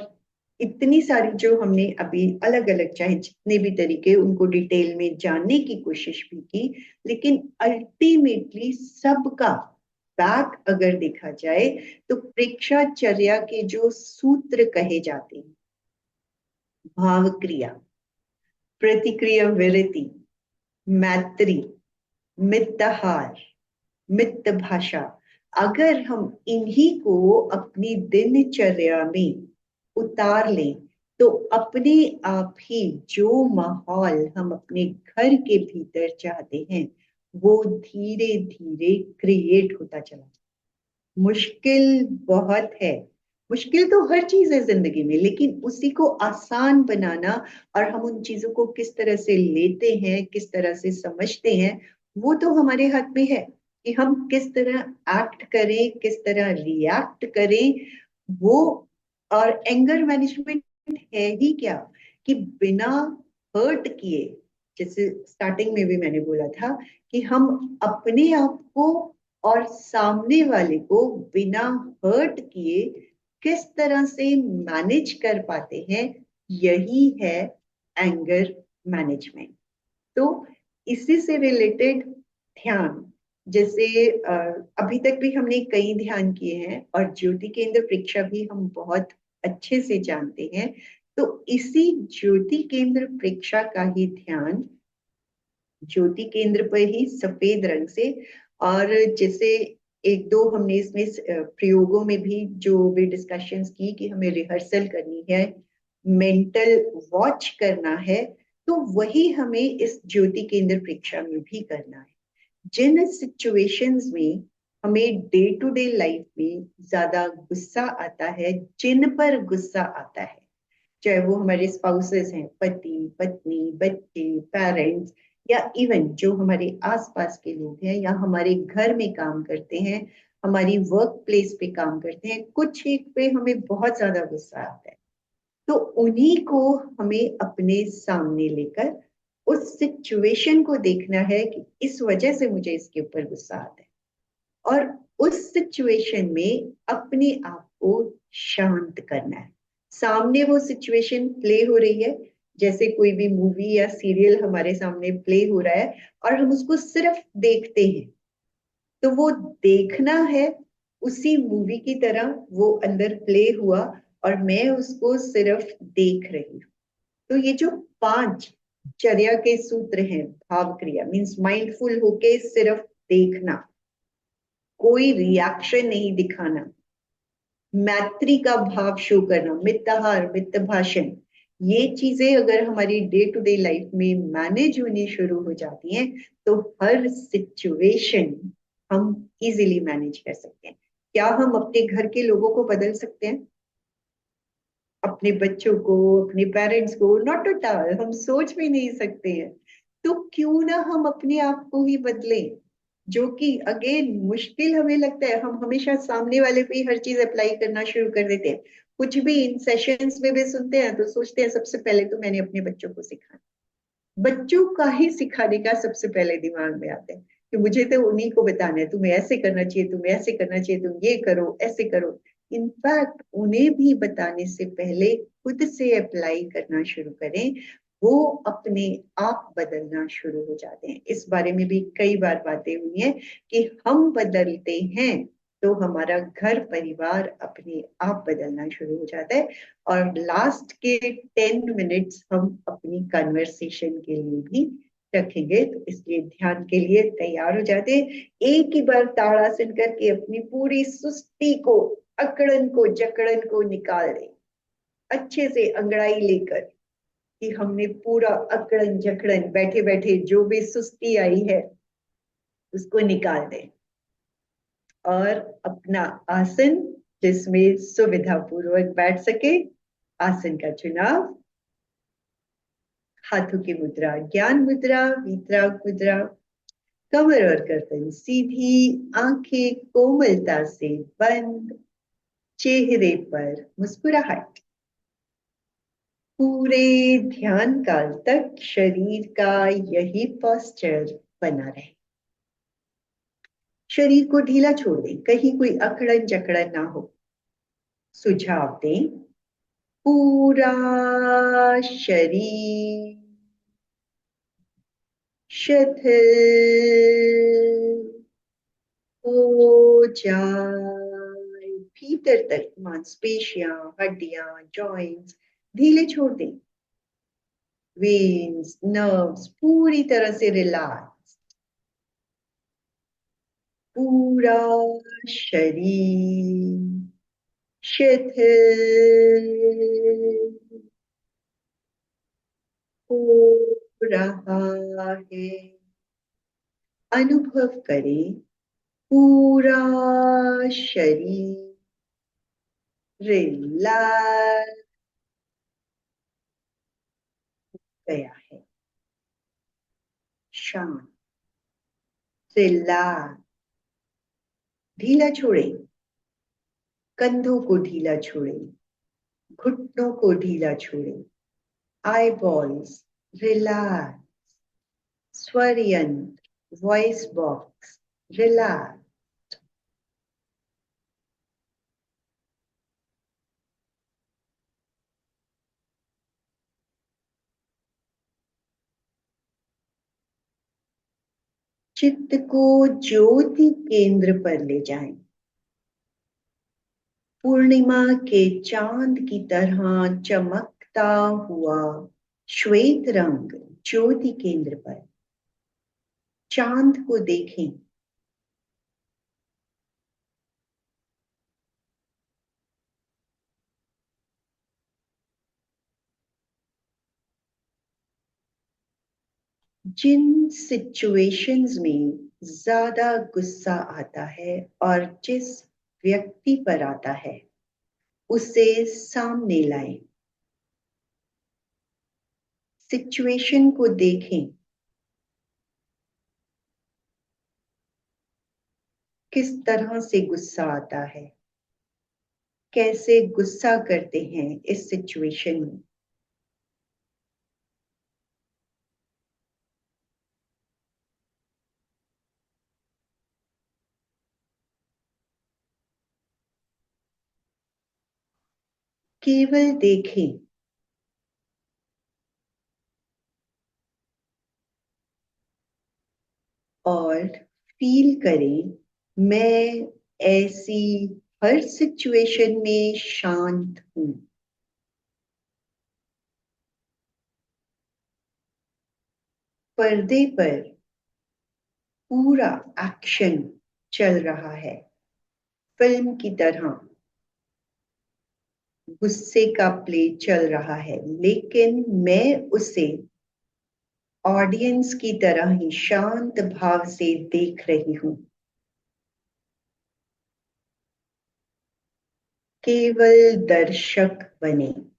इतनी सारी जो हमने अभी अलग अलग, चाहे जितने भी तरीके, उनको डिटेल में जानने की कोशिश भी की, लेकिन अल्टीमेटली सबका बैक अगर देखा जाए तो प्रेक्षाचर्या के जो सूत्र कहे जाते हैं, भाव क्रिया, प्रतिक्रिया विरति, मैत्री, मितहार, मित भाषा, अगर हम इन्हीं को अपनी दिनचर्या में उतार लें तो अपने आप ही जो माहौल हम अपने घर के भीतर चाहते हैं वो धीरे धीरे क्रिएट होता चला जाए। मुश्किल बहुत है, मुश्किल तो हर चीज है जिंदगी में, लेकिन उसी को आसान बनाना और हम उन चीजों को किस तरह से लेते हैं, किस तरह से समझते हैं, वो तो हमारे हाथ में है कि हम किस तरह एक्ट करें, किस तरह रिएक्ट करें। वो, और एंगर मैनेजमेंट है ही क्या कि बिना हर्ट किए, जैसे स्टार्टिंग में भी मैंने बोला था कि हम अपने आप को और सामने वाले को बिना हर्ट किए किस तरह से मैनेज कर पाते हैं, यही है एंगर मैनेजमेंट। तो इसी से रिलेटेड ध्यान, जैसे अभी तक भी हमने कई ध्यान किए हैं और ज्योति केंद्र प्रेक्षा भी हम बहुत अच्छे से जानते हैं। तो इसी ज्योति केंद्र प्रेक्षा का ही ध्यान ज्योति केंद्र पर ही सफेद रंग से, और जैसे एक दो हमने इसमें प्रयोगों में भी जो भी डिस्कशंस की कि हमें रिहर्सल करनी है, मेंटल वॉच करना है, तो वही हमें इस ज्योति केंद्र परीक्षा में भी करना है। जिन सिचुएशंस में हमें डे टू डे लाइफ में ज्यादा गुस्सा आता है, जिन पर गुस्सा आता है, चाहे वो हमारे स्पाउसेस हैं, पति पत्नी, बच्चे, पेरेंट्स, या इवन जो हमारे आसपास के लोग हैं, या हमारे घर में काम करते हैं, हमारी वर्क प्लेस पे काम करते हैं, कुछ एक पे हमें बहुत ज्यादा गुस्सा आता है, तो उन्हीं को हमें अपने सामने लेकर उस सिचुएशन को देखना है कि इस वजह से मुझे इसके ऊपर गुस्सा आता है, और उस सिचुएशन में अपने आप को शांत करना है। सामने वो सिचुएशन प्ले हो रही है, जैसे कोई भी मूवी या सीरियल हमारे सामने प्ले हो रहा है और हम उसको सिर्फ देखते हैं, तो वो देखना है उसी मूवी की तरह, वो अंदर प्ले हुआ और मैं उसको सिर्फ देख रही हूँ। तो ये जो 5 चर्या के सूत्र हैं, भाव क्रिया मीन्स माइंडफुल होके सिर्फ देखना, कोई रिएक्शन नहीं दिखाना, मैत्री का भाव शो करना, मितहार, मित भाषण, ये चीजें अगर हमारी डे टू डे लाइफ में मैनेज होनी शुरू हो जाती हैं तो हर सिचुएशन हम इजीली मैनेज कर सकते हैं। क्या हम अपने घर के लोगों को बदल सकते हैं? अपने बच्चों को, अपने पेरेंट्स को? नॉट एट ऑल, हम सोच भी नहीं सकते हैं। तो क्यों ना हम अपने आप को ही बदलें, जो कि अगेन मुश्किल हमें लगता है। हम हमेशा सामने वाले पे ही हर चीज अप्लाई करना शुरू कर देते हैं। कुछ भी इन सेशंस में भी सुनते हैं तो सोचते हैं सबसे पहले तो मैंने अपने बच्चों को सिखाना। बच्चों का ही सिखाने का सबसे पहले दिमाग में आता है कि मुझे तो उन्हीं को बताना है, तुम्हें ऐसे करना चाहिए, तुम्हें ऐसे करना चाहिए, तुम ये करो, ऐसे करो। इनफैक्ट उन्हें भी बताने से पहले खुद से अप्लाई करना शुरू करें, वो अपने आप बदलना शुरू हो जाते हैं। इस बारे में भी कई बार बातें हुई हैं कि हम बदलते हैं तो हमारा घर परिवार अपने आप बदलना शुरू हो जाता है। और लास्ट के 10 मिनट्स हम अपनी कन्वर्सेशन के लिए भी रखेंगे, तो इसलिए ध्यान के लिए तैयार हो जाते हैं। एक ही बार ताड़ासन करके अपनी पूरी सुस्ती को, अकड़न को, जकड़न को निकाल दें, अच्छे से अंगड़ाई लेकर कि हमने पूरा अकड़न जकड़न, बैठे बैठे जो भी सुस्ती आई है उसको निकाल दें। और अपना आसन जिसमें सुविधा पूर्वक बैठ सके, आसन का चुनाव। हाथों की मुद्रा ज्ञान मुद्रा, वीतराग मुद्रा। कमर और गर्दन सीधी, आंखें कोमलता से बंद, चेहरे पर मुस्कुराहट। पूरे ध्यान काल तक शरीर का यही पोस्चर बना रहे। शरीर को ढीला छोड़ दें, कहीं कोई अकड़न जकड़न ना हो। सुझाव दें, पूरा शरीर शिथिल हो जाए, भीतर तक मांसपेशियां, हड्डियां, जॉइंट्स ढीले छोड़ दें। वेन्स, नर्व्स पूरी तरह से रिलैक्स। पूरा शरीर शिथिल हो रहा है। अनुभव करें, पूरा शरीर रिलैक्स गया है, शांत, रिलैक्स। ढीला छोड़ें, कंधों को ढीला छोड़ें, घुटनों को ढीला छोड़ें, आई बॉल्स रिलैक्स, स्वर यंत्र, वॉइस बॉक्स रिलैक्स। चित्त को ज्योति केंद्र पर ले जाएं। पूर्णिमा के चांद की तरह चमकता हुआ श्वेत रंग ज्योति केंद्र पर। चांद को देखें, जिन सिचुएशंस में ज्यादा गुस्सा आता है और जिस व्यक्ति पर आता है उसे सामने लाएं। सिचुएशन को देखें, किस तरह से गुस्सा आता है, कैसे गुस्सा करते हैं इस सिचुएशन में। केवल देखें और फील करें, मैं ऐसी हर सिचुएशन में शांत हूं। पर्दे पर पूरा एक्शन चल रहा है, फिल्म की तरह। गुस्से का प्ले चल रहा है, लेकिन मैं उसे ऑडियंस की तरह ही शांत भाव से देख रही हूं। केवल दर्शक बने।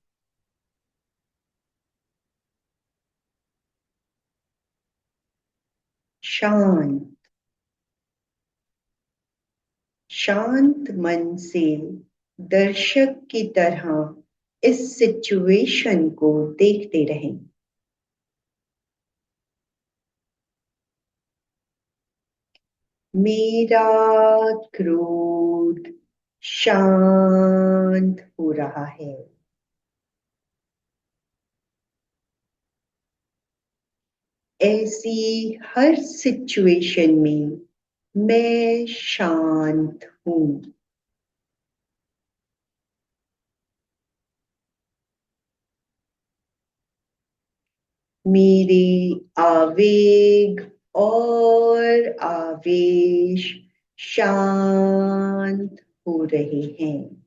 शांत शांत मन से दर्शक की तरह इस सिचुएशन को देखते रहें। मेरा क्रोध शांत हो रहा है। ऐसी हर सिचुएशन में मैं शांत हूं। मेरे आवेग और आवेश शांत हो रहे हैं।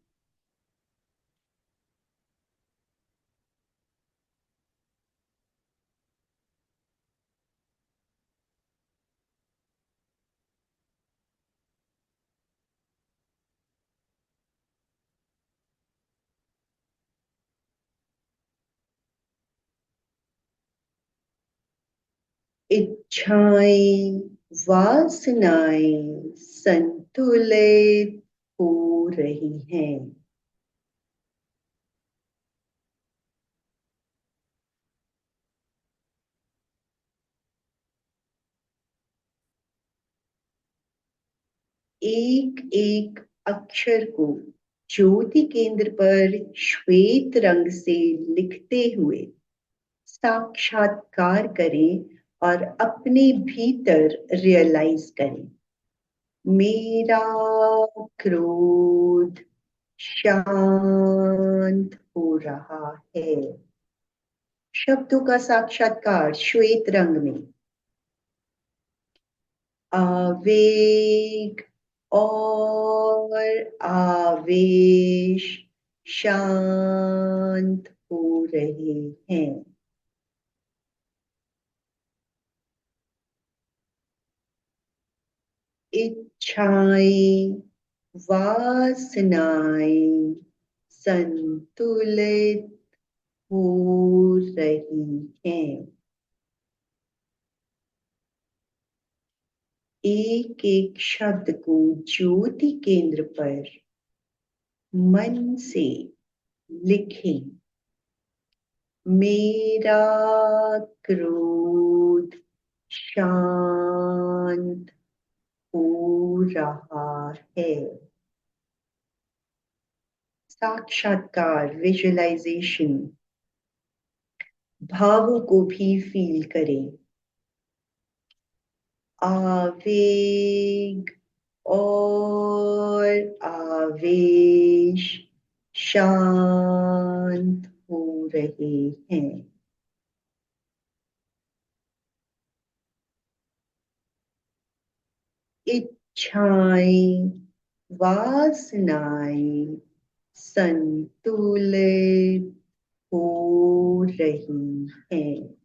इच्छाएं, वासनाएं संतुलित हो रही हैं। एक एक अक्षर को ज्योति केंद्र पर श्वेत रंग से लिखते हुए साक्षात्कार करें और अपने भीतर रियलाइज करें, मेरा क्रोध शांत हो रहा है। शब्दों का साक्षात्कार श्वेत रंग में। आवेग और आवेश शांत हो रहे हैं। इच्छाएं, वासनाएं संतुलित हो रही हैं। एक एक शब्द को ज्योति केंद्र पर मन से लिखें। मेरा क्रोध शांत हो रहा है। साक्षात्कार, विजुअलाइजेशन। भावों को भी फील करें। आवेग और आवेश शांत हो रहे हैं। इच्छाएं, वासनाएं संतुलित हो रही हैं।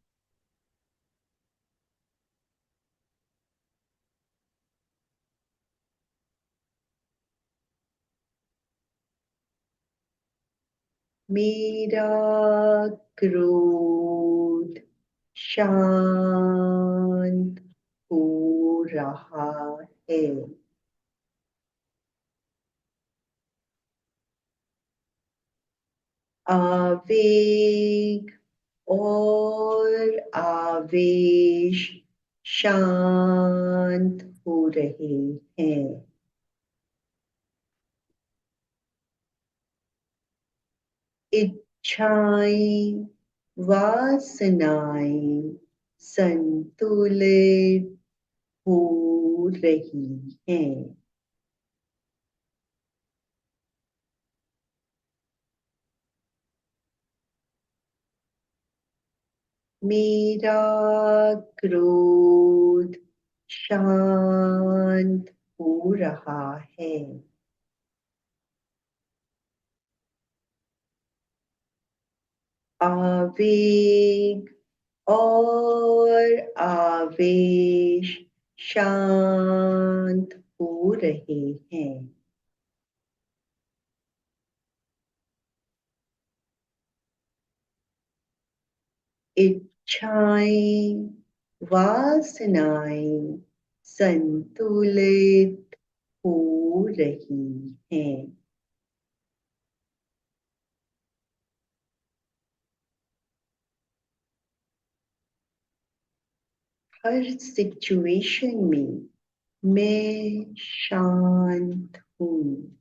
मेरा क्रोध शांत हो रहा है। आवेग और आवेश शांत हो रहे हैं। इच्छाएं, वासनाएं संतुलित हो रही हैं। मेरा क्रोध शांत हो रहा है। आवेग और आवेश शांत हो रहे हैं। इच्छाएं, वासनाएं संतुलित हो रही हैं। हर सिचुएशन में मैं शांत हूँ।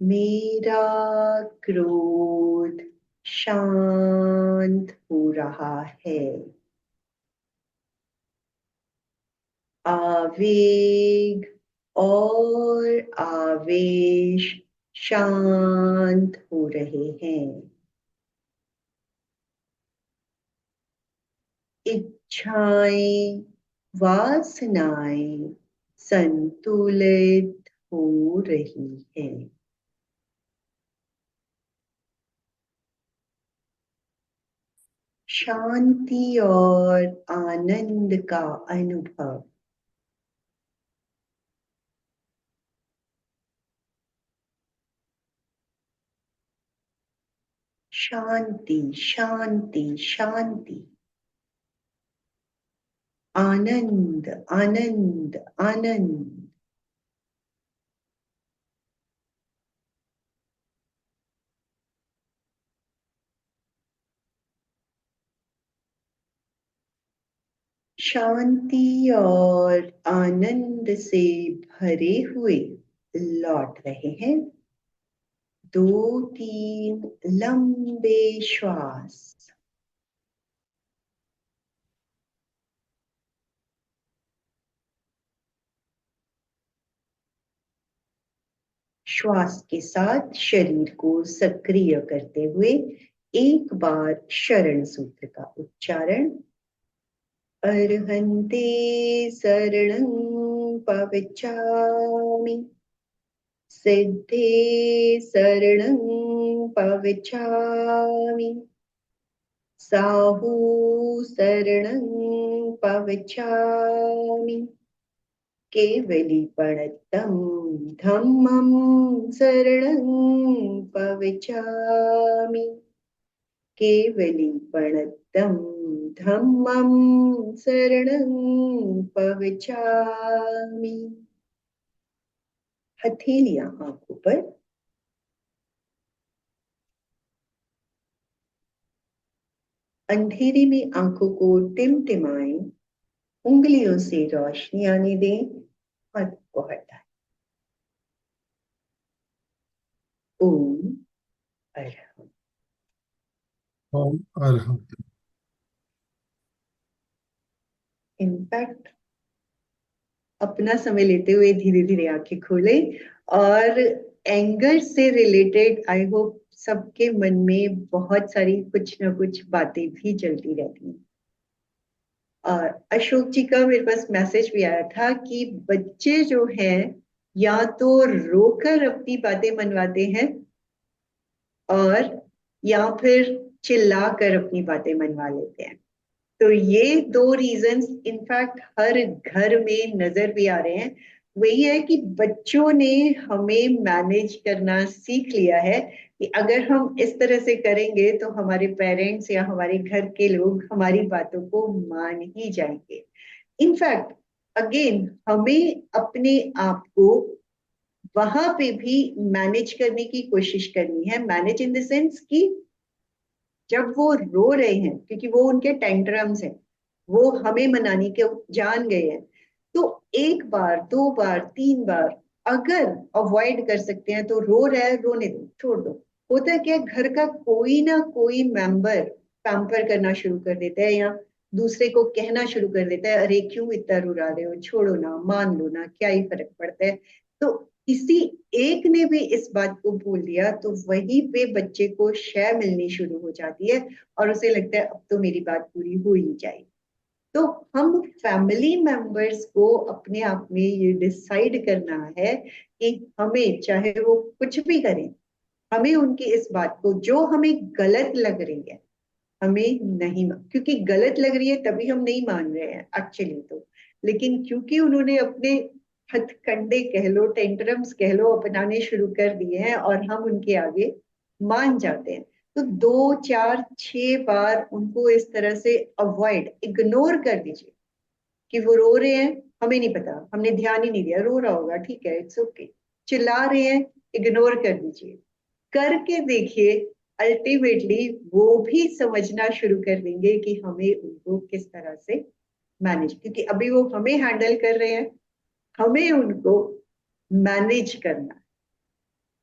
मेरा क्रोध शांत हो रहा है। आवेग और आवेश शांत हो रहे हैं। इच्छाएं, वासनाएं संतुलित हो रही हैं। शांति और आनंद का अनुभव। शांति, शांति, शांति। आनंद, आनंद, आनंद। शांति और आनंद से भरे हुए लौट रहे हैं। 2-3 लंबे श्वास। श्वास के साथ शरीर को सक्रिय करते हुए एक बार शरण सूत्र का उच्चारण। अर्हन्ते शरणं पवचामि। सिद्धे शरणं पवचामि। साहू शरणं पवचामि। केवलीपणतं धम्मं शरणं पवचामि। केवलीपणतं धम्मं शरणं पवचामि। हथेलियां आंखों पर। अंधेरे में आंखों को टिमटिमाएं। उंगलियों से रोशनी आने दें। हाथ को हटाएं। ओम अरहम। ओम अरहम। इनफैक्ट अपना समय लेते हुए धीरे धीरे आंखें खोलें। और एंगर से रिलेटेड आई होप सबके मन में बहुत सारी कुछ ना कुछ बातें भी चलती रहती हैं। और अशोक जी का मेरे पास मैसेज भी आया था कि बच्चे जो हैं या तो रोकर अपनी बातें मनवाते हैं और या फिर चिल्लाकर अपनी बातें मनवा लेते हैं। तो ये दो रीजंस इनफैक्ट हर घर में नजर भी आ रहे हैं। वही है कि बच्चों ने हमें मैनेज करना सीख लिया है कि अगर हम इस तरह से करेंगे तो हमारे पेरेंट्स या हमारे घर के लोग हमारी बातों को मान ही जाएंगे। इनफैक्ट अगेन हमें अपने आप को वहां पे भी मैनेज करने की कोशिश करनी है। मैनेज इन द सेंस कि जब वो रो रहे हैं क्योंकि वो उनके टेंट्रम्स हैं, वो हमें मनाने के जान गए हैं, तो एक बार, दो बार, तीन बार अगर अवॉइड कर सकते हैं तो रो रहा है, रोने दो, छोड़ दो। होता है क्या, घर का कोई ना कोई मेंबर पैम्पर करना शुरू कर देता है या दूसरे को कहना शुरू कर देता है, अरे क्यों इतना रुला रहे हो, छोड़ो ना, मान लो ना, क्या ही फर्क पड़ता है। तो किसी एक ने भी इस बात को भूल दिया तो वहीं पे बच्चे को शय मिलनी शुरू हो जाती है और उसे लगता है अब तो मेरी बात पूरी हो ही जाएगी। तो हम फैमिली मेंबर्स को अपने आप में ये डिसाइड करना है कि हमें, चाहे वो कुछ भी करें, हमें उनकी इस बात को जो हमें गलत लग रही है, हमें नहीं क्योंकि गलत लग रही है तभी हम नहीं मान रहे हैं एक्चुअली तो, लेकिन क्योंकि उन्होंने अपने हथकंडे कह लो, टेंट्रम्स कह लो, अपनाने शुरू कर दिए हैं और हम उनके आगे मान जाते हैं, तो 2 4 6 बार उनको इस तरह से अवॉइड, इग्नोर कर दीजिए कि वो रो रहे हैं, हमें नहीं पता, हमने ध्यान ही नहीं दिया, रो रहा होगा, ठीक है, इट्स ओके। चिल्ला रहे हैं, इग्नोर कर दीजिए, करके देखिए, अल्टीमेटली वो भी समझना शुरू कर देंगे कि हमें उनको किस तरह से मैनेज, क्योंकि अभी वो हमें हैंडल कर रहे हैं, हमें उनको मैनेज करना है।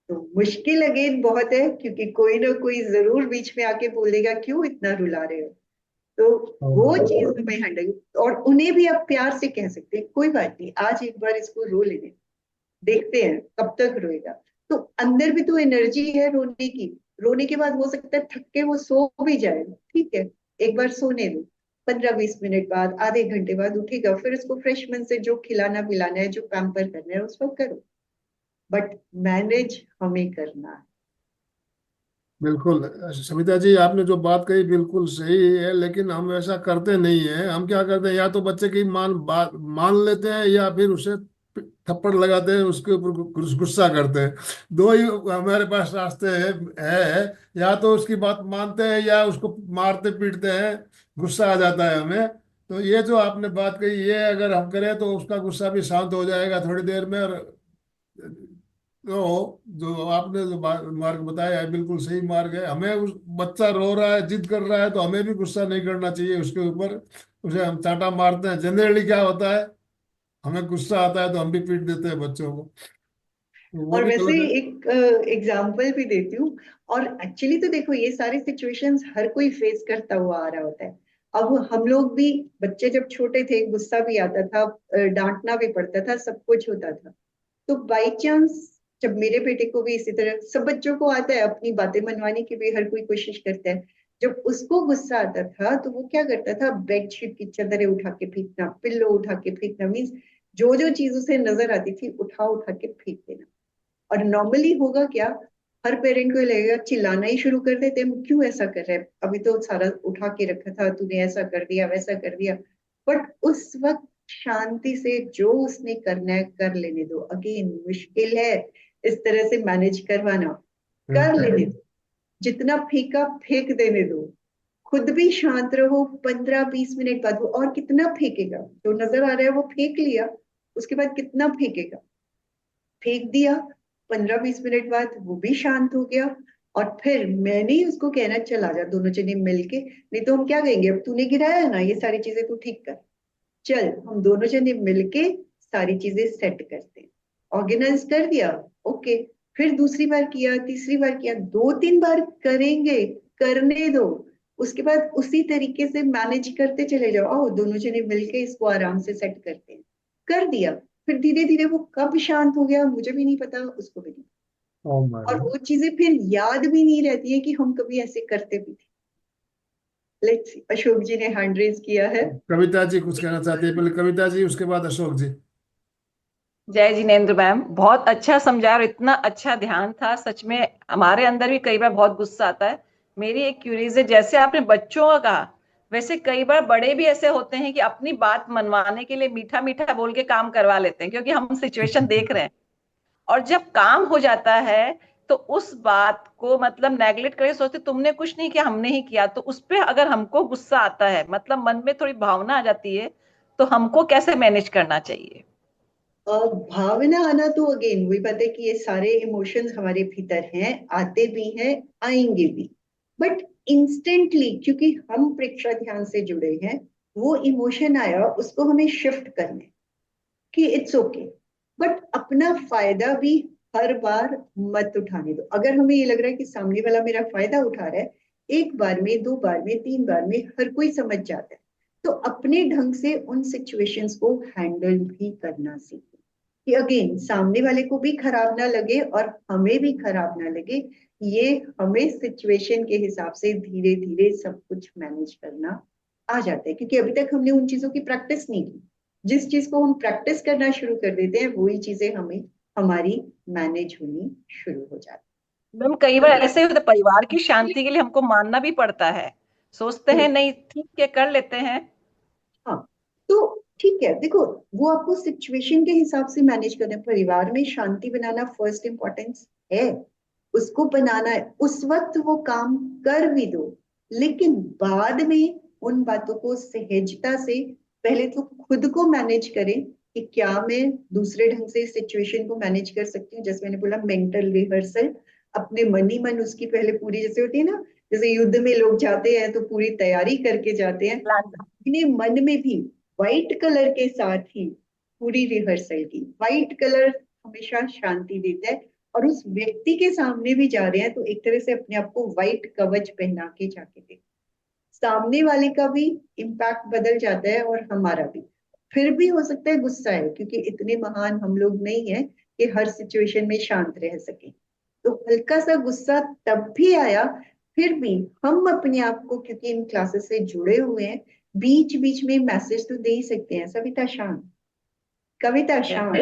तो मुश्किल अगेन बहुत है, क्योंकि कोई ना कोई जरूर बीच में आके बोलेगा क्यों इतना रुला रहे हो, तो वो चीज हमें हैंडल, और उन्हें भी आप प्यार से कह सकते हैं कोई बात नहीं, आज एक बार इसको रो लेने, देखते हैं कब तक रोएगा। तो अंदर भी तो एनर्जी है रोने की, रोने के बाद हो सकता है थक के वो सो भी जाए, ठीक है, एक बार सोने दो, 15 20 मिनट बाद, आधे घंटे बाद उठेगा, फिर उसको फ्रेश मन से जो खिलाना पिलाना है, जो पैम्पर करना है उसको करो, बट मैनेज हमें करना है। बिल्कुल सविता जी, आपने जो बात कही बिल्कुल सही है, लेकिन हम ऐसा करते नहीं है। हम क्या करते हैं, या तो बच्चे की बात मान लेते हैं, या फिर उसे थप्पड़ लगाते हैं, उसके ऊपर गुस्सा करते हैं। दो ही हमारे पास रास्ते है। या तो उसकी बात मानते हैं, या उसको मारते पीटते हैं, गुस्सा आ जाता है हमें। तो ये जो आपने बात कही, ये अगर हम करें तो उसका गुस्सा भी शांत हो जाएगा थोड़ी देर में। और तो जो आपने जो मार्ग बताया है बिल्कुल सही मार्ग है। हमें उस बच्चा रो रहा है, जिद कर रहा है, तो हमें भी गुस्सा नहीं करना चाहिए उसके ऊपर। उसे हम चांटा मारते हैं, जनरली क्या होता है, हमें गुस्सा आता है तो हम भी पीट देते हैं बच्चों को, तो वो और भी वैसे गलत है। एक एग्जाम्पल भी देती हूँ, और एक्चुअली तो देखो ये सारी सिचुएशंस हर कोई फेस करता हुआ आ रहा होता है। अब हम लोग भी, बच्चे जब छोटे थे गुस्सा भी आता था, डांटना भी पड़ता था, सब कुछ होता था। तो बाई चांस जब मेरे बेटे को भी इसी तरह, सब बच्चों को आता है अपनी बातें मनवाने की भी, हर कोई कोशिश करता है, जब उसको गुस्सा आता था तो वो क्या करता था, बेडशीट की चादरें उठा के फेंकना, पिल्लो उठा के फेंकना, मीन्स जो जो चीज उसे नजर आती थी उठा उठा के फेंक देना। और नॉर्मली होगा क्या, हर पेरेंट को ये लगेगा, चिल्लाना ही शुरू कर देते हैं, क्यों ऐसा कर रहे हैं, अभी तो सारा उठा के रखा था, तूने ऐसा कर दिया वैसा कर दिया। बट उस वक्त शांति से जो उसने करना है कर लेने दो, अगेन मुश्किल है इस तरह से मैनेज करवाना, कर लेने दो, जितना फेंका फेंक देने दो, खुद भी शांत रहो, 15 20 मिनट बाद वो और कितना फेंकेगा, जो नजर आ रहा है वो फेंक लिया, उसके बाद कितना फेंकेगा, फेंक दिया, 15 20 मिनट बाद वो भी शांत हो गया। और फिर मैंने ही उसको कहना, चला जा दोनों जने मिलके, नहीं तो हम क्या कहेंगे, अब तूने गिराया है ना, ये सारी चीजें तू ठीक कर, चल हम दोनों जने मिलके सारी चीजें सेट करते हैं, ऑर्गेनाइज कर दिया, ओके। फिर दूसरी बार किया, तीसरी बार किया, 2 3 बार करेंगे, करने दो, उसके बाद उसी तरीके से मैनेज करते चले जाओ, आओ दोनों जने मिलके इसको आराम से सेट करते हैं, कर दिया। फिर धीरे धीरे वो कब शांत हो गया मुझे भी नहीं पता, उसको भी नहीं, ओ माय और गॉड। वो चीजें फिर याद भी नहीं रहती है कि हम कभी ऐसे करते भी थे। लेट्स सी, अशोक जी ने हैंड रेज किया है। कविता जी कुछ कहना चाहती है, पहले कविता जी, उसके बाद अशोक जी। जय जिनेन्द्र मैम, बहुत अच्छा समझा और इतना अच्छा ध्यान था। सच में हमारे अंदर भी कई बार बहुत गुस्सा आता है। मेरी एक क्यूरीज है, जैसे आपने बच्चों का कहा, वैसे कई बार बड़े भी ऐसे होते हैं कि अपनी बात मनवाने के लिए मीठा मीठा बोल के काम करवा लेते हैं, क्योंकि हम सिचुएशन देख रहे हैं। और जब काम हो जाता है तो उस बात को मतलब नेगलेक्ट करके सोचते तुमने कुछ नहीं किया, हमने ही किया। तो उस पर अगर हमको गुस्सा आता है, मतलब मन में थोड़ी भावना आ जाती है, तो हमको कैसे मैनेज करना चाहिए? भावना आना तो अगेन वही बात है कि ये सारे इमोशंस हमारे भीतर हैं, आते भी हैं, आएंगे भी, बट इंस्टेंटली क्योंकि हम प्रेक्षा ध्यान से जुड़े हैं, वो इमोशन आया उसको हमें शिफ्ट करना है कि इट्स ओके, बट अपना फायदा भी हर बार मत उठाने दो। अगर हमें ये लग रहा है कि सामने वाला मेरा फायदा उठा रहा है, एक बार में, 2 बार में, 3 बार में हर कोई समझ जाता है, तो अपने ढंग से उन सिचुएशंस को हैंडल भी करना सीखो, कि अगेन सामने वाले को भी खराब ना लगे और हमें भी खराब ना लगे, ये हमें सिचुएशन के हिसाब से धीरे धीरे सब कुछ मैनेज करना आ जाता है, क्योंकि अभी तक हमने उन चीजों की प्रैक्टिस नहीं की। जिस चीज को हम प्रैक्टिस करना शुरू कर देते हैं वही चीजें हमें हमारी मैनेज होनी शुरू हो जाती मैम कई बार ऐसे होता है, परिवार की शांति के लिए हमको मानना भी पड़ता है, सोचते है। हैं नहीं ठीक है कर लेते हैं। हाँ, तो ठीक है, देखो वो आपको सिचुएशन के हिसाब से मैनेज करना है। परिवार में शांति बनाना फर्स्ट इंपॉर्टेंस है, उसको बनाना है, उस वक्त वो काम कर भी दो, लेकिन बाद में उन बातों को सहजता से पहले तो खुद को मैनेज करें कि क्या मैं दूसरे ढंग से सिचुएशन को मैनेज कर सकती हूँ। जैसे मैंने बोला, मेंटल रिहर्सल, अपने मन ही मन उसकी पहले पूरी, जैसे होती है ना, जैसे युद्ध में लोग जाते हैं तो पूरी तैयारी करके जाते हैं, प्लान। अपने मन में भी व्हाइट कलर के साथ ही पूरी रिहर्सल की। व्हाइट कलर हमेशा शांति देता है, और उस व्यक्ति के सामने भी जा रहे हैं तो एक तरह से अपने आप को व्हाइट कवच पहना के जाके देखो, सामने वाले का भी इम्पैक्ट बदल जाता है और हमारा भी। फिर भी हो सकता है गुस्सा है, क्योंकि इतने महान हम लोग नहीं है कि हर सिचुएशन में शांत रह सके, तो हल्का सा गुस्सा तब भी आया। फिर भी हम अपने आप को, क्योंकि इन क्लासेस से जुड़े हुए हैं, बीच बीच में मैसेज तो दे ही सकते हैं। सविता शांत, कविता शांत,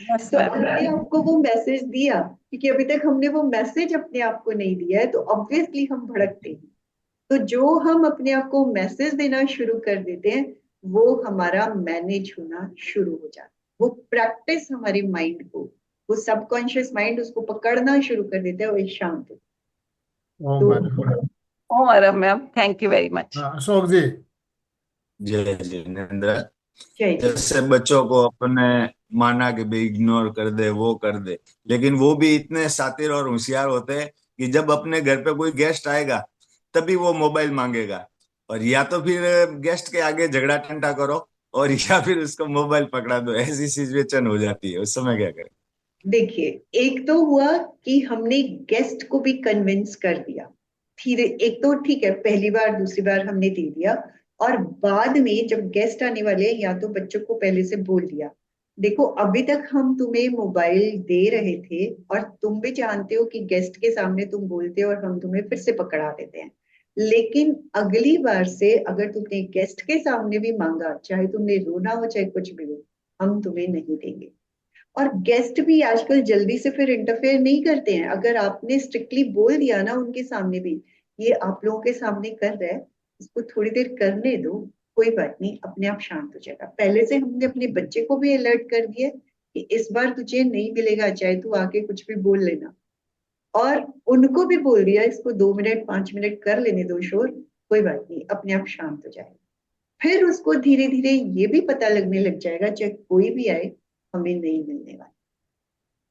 यस तो मैम। अपने आप को वो मैसेज दिया, क्योंकि अभी तक हमने वो मैसेज अपने आप को नहीं दिया है, तो ऑब्वियसली हम भड़कते हैं। तो जो हम अपने आप को मैसेज देना शुरू कर देते हैं वो हमारा मैनेज होना शुरू हो जाता है। वो प्रैक्टिस हमारे माइंड को, वो सबकॉन्शियस माइंड उसको पकड़ना शुरू कर देता है और ये शांत होता ओ है। Madam. Oh madam ma'am thank you very much. हाँ, अशोक जी। जय जिनेन्द्र। जय जी। जैसे बच्चों को अपने माना कि भाई इग्नोर कर दे, वो कर दे, लेकिन वो भी इतने शातिर और होशियार होते हैं कि जब अपने घर पे कोई गेस्ट आएगा तभी वो मोबाइल मांगेगा, और या तो फिर गेस्ट के आगे झगड़ा टंटा करो और या फिर उसको मोबाइल पकड़ा दो, ऐसी सिचुएशन हो जाती है। उस समय क्या करें? देखिए, एक तो हुआ कि हमने गेस्ट को भी कन्विंस कर दिया धीरे, एक तो ठीक है, पहली बार दूसरी बार हमने दे दिया, और बाद में जब गेस्ट आने वाले हैं या तो बच्चों को पहले से बोल दिया, देखो अभी तक हम तुम्हें मोबाइल दे रहे थे और तुम भी जानते हो कि गेस्ट के सामने तुम बोलते हो और हम तुम्हें फिर से पकड़ा देते हैं, लेकिन अगली बार से अगर तुमने गेस्ट के सामने भी मांगा, चाहे तुमने रोना हो चाहे कुछ भी हो, हम तुम्हें नहीं देंगे। और गेस्ट भी आजकल जल्दी से फिर इंटरफेयर नहीं करते हैं। अगर आपने स्ट्रिक्टली बोल दिया ना उनके सामने भी, ये आप लोगों के सामने कर रहा है, इसको थोड़ी देर करने दो, कोई बात नहीं, अपने आप शांत हो जाएगा। पहले से हमने अपने बच्चे को भी अलर्ट कर दिया कि इस बार तुझे नहीं मिलेगा, चाहे तू आके कुछ भी बोल लेना, और उनको भी बोल दिया इसको 2 मिनट 5 मिनट कर लेने दो शोर, कोई बात नहीं, अपने आप शांत हो जाएगा। फिर उसको धीरे धीरे ये भी पता लगने लग जाएगा चाहे कोई भी आए हमें नहीं मिलने वाला।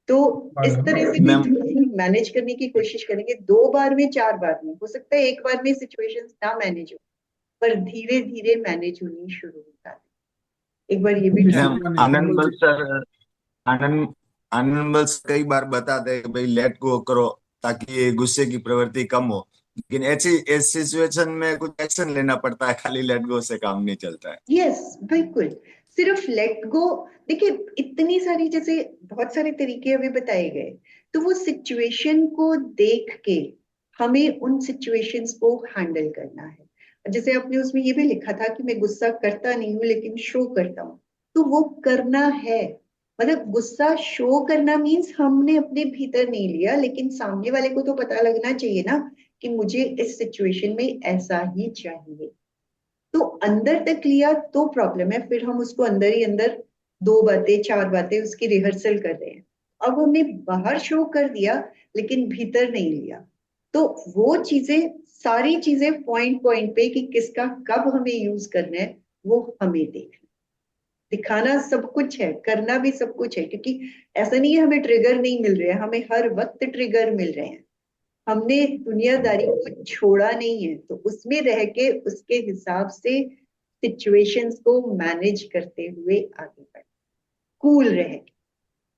तो इस तरह से मैम भी मैनेज करने की कोशिश करेंगे। 2 बार में 4 बार में हो सकता है, एक बार में सिचुएशंस ना मैनेज हो, पर धीरे धीरे मैनेज होनी शुरू हो जाती है। एक बार ये भी मैम नहीं, आनंद कमल बल जी। सर, आनंद आनंद बल सर कई बार बताते हैं कि भाई लेट गो करो ताकि ये गुस्से की प्रवृत्ति कम हो, लेकिन ऐसी सिचुएशन में कुछ एक्शन लेना पड़ता है, खाली लेट गो से काम नहीं चलता है। यस, बिल्कुल, सिर्फ लेट गो। देखिए, इतनी सारी, जैसे बहुत सारे तरीके अभी बताए गए, तो वो सिचुएशन को देख के हमें उन सिचुएशंस को हैंडल करना है। जैसे आपने उसमें ये भी लिखा था कि मैं गुस्सा करता नहीं हूँ लेकिन शो करता हूँ, तो वो करना है। मतलब गुस्सा शो करना मीन्स हमने अपने भीतर नहीं लिया, लेकिन सामने वाले को तो पता लगना चाहिए ना कि मुझे इस सिचुएशन में ऐसा ही चाहिए। तो अंदर तक लिया तो प्रॉब्लम है, फिर हम उसको अंदर ही अंदर 2 बातें 4 बातें उसकी रिहर्सल कर रहे हैं। अब हमने बाहर शो कर दिया लेकिन भीतर नहीं लिया, तो वो चीजें, सारी चीजें पॉइंट पॉइंट पे कि किसका कब हमें यूज करना है वो हमें देखना। दिखाना सब कुछ है, करना भी सब कुछ है, क्योंकि ऐसा नहीं है हमें ट्रिगर नहीं मिल रहे हैं, हमें हर वक्त ट्रिगर मिल रहे हैं। हमने दुनियादारी को छोड़ा नहीं है, तो उसमें रह के उसके हिसाब से सिचुएशंस को मैनेज करते हुए आगे बढ़े, कूल रहे।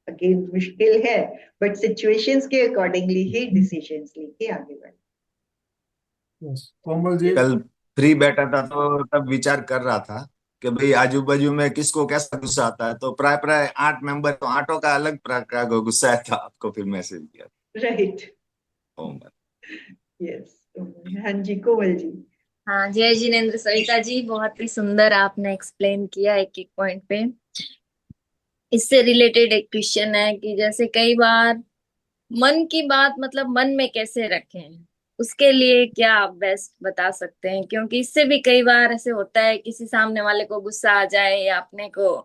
अगेन मुश्किल है, बट सिचुएशंस के अकॉर्डिंगली ही डिसीजंस लेके आगे बढ़े। Yes, कोमल जी। कल फ्री बैठा था तो तब विचार कर रहा था कि भाई आजू बाजू में किसको कैसा गुस्सा आता है, तो प्राय प्राय 8 मेंबर, तो 8 का अलग प्रकार का गुस्सा है, था आपको फिर मैसेज किया। राइट। ओम। यस। हाँ जी, कोमल जी। हाँ, जय जिनेन्द्र सविता जी, बहुत ही सुंदर आपने एक्सप्लेन किया एक एक पॉइंट पे। इससे रिलेटेड एक क्वेश्चन है कि जैसे कई बार मन की बात मतलब मन में कैसे रखें, उसके लिए क्या आप बेस्ट बता सकते हैं? क्योंकि इससे भी कई बार ऐसे होता है किसी सामने वाले को गुस्सा आ जाए या अपने को,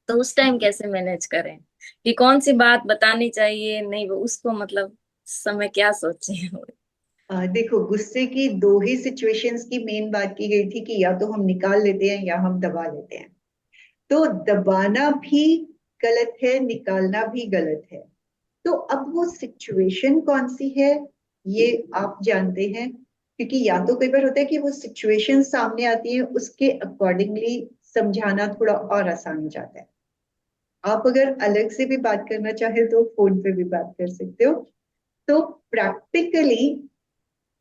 तो उस टाइम कैसे मैनेज करें कि कौन सी बात बतानी चाहिए, नहीं वो उसको मतलब समय क्या सोचें? देखो, गुस्से की दो ही सिचुएशंस की मेन बात की गई थी कि या तो हम निकाल लेते हैं या हम दबा लेते हैं। तो दबाना भी गलत है, निकालना भी गलत है। तो अब वो सिचुएशन कौन सी है ये आप जानते हैं, क्योंकि या तो कई बार होता है कि वो सिचुएशन सामने आती है, उसके अकॉर्डिंगली समझाना थोड़ा और आसान हो जाता है। आप अगर अलग से भी बात करना चाहे तो फोन पे भी बात कर सकते हो। तो प्रैक्टिकली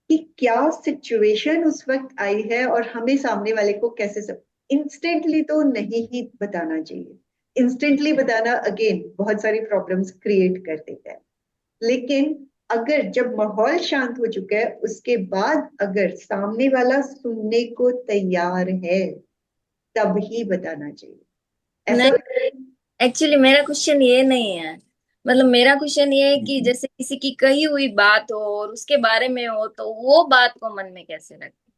कि क्या सिचुएशन उस वक्त आई है और हमें सामने वाले को कैसे सब इंस्टेंटली तो नहीं ही बताना चाहिए। इंस्टेंटली बताना अगेन बहुत सारी प्रॉब्लम्स क्रिएट कर देता है। लेकिन अगर जब माहौल शांत हो चुका है उसके बाद अगर सामने वाला सुनने को तैयार है तब ही बताना चाहिए। ऐसा नहीं, एक्चुअली मेरा क्वेश्चन ये नहीं है। मतलब मेरा क्वेश्चन ये है कि जैसे किसी की कही हुई बात हो और उसके बारे में हो, तो वो बात को मन में कैसे रखें?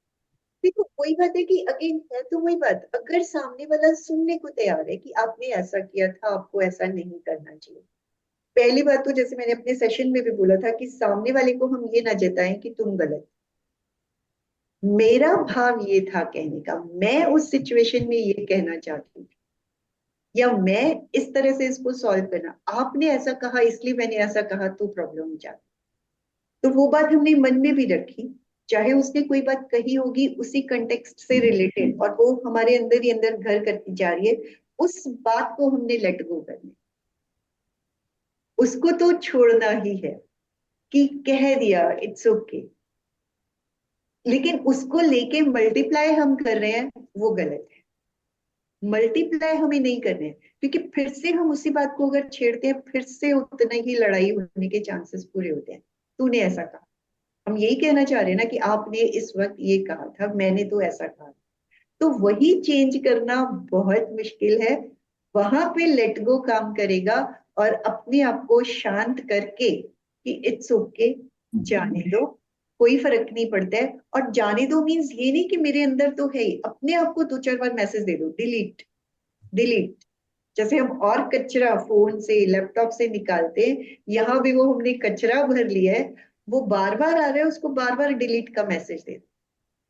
देखो, वही बात है कि अगेन है तो वही बात, अगर सामने वाला सुनने को तैयार है कि आपने ऐसा किया था, आपको ऐसा नहीं करना चाहिए। पहली बात तो जैसे मैंने अपने सेशन में भी बोला था कि सामने वाले को हम ये ना जताएं कि तुम गलत। मेरा भाव ये था कहने का, मैं उस सिचुएशन में ये कहना चाहती थी या मैं इस तरह से इसको सॉल्व करना, आपने ऐसा कहा इसलिए मैंने ऐसा कहा तो प्रॉब्लम हो जाती। तो वो बात हमने मन में भी रखी, चाहे उसने कोई बात कही होगी उसी कंटेक्स्ट से रिलेटेड और वो हमारे अंदर ही अंदर घर करती जा रही है, उस बात को हमने लेट गो करना, उसको तो छोड़ना ही है कि कह दिया इट्स ओके। लेकिन उसको लेके मल्टीप्लाई हम कर रहे हैं, वो गलत है। मल्टीप्लाई हमें नहीं करने हैं, क्योंकि फिर से हम उसी बात को अगर छेड़ते हैं फिर से उतना ही लड़ाई होने के चांसेस पूरे होते हैं। तूने ऐसा कहा, हम यही कहना चाह रहे हैं ना कि आपने इस वक्त ये कहा था, मैंने तो ऐसा कहा। तो वही चेंज करना बहुत मुश्किल है। वहां पे लेट गो काम करेगा और अपने आप को शांत करके कि इट्स ओके, जाने दो, कोई फर्क नहीं पड़ता है। और जाने दो मीन्स ये नहीं कि मेरे अंदर तो है ही, अपने आप को 2-4 बार मैसेज दे दो, डिलीट डिलीट। जैसे हम और कचरा फोन से लैपटॉप से निकालते हैं, यहाँ भी वो हमने कचरा भर लिया है, वो बार बार आ रहा है, उसको बार बार डिलीट का मैसेज दे दो।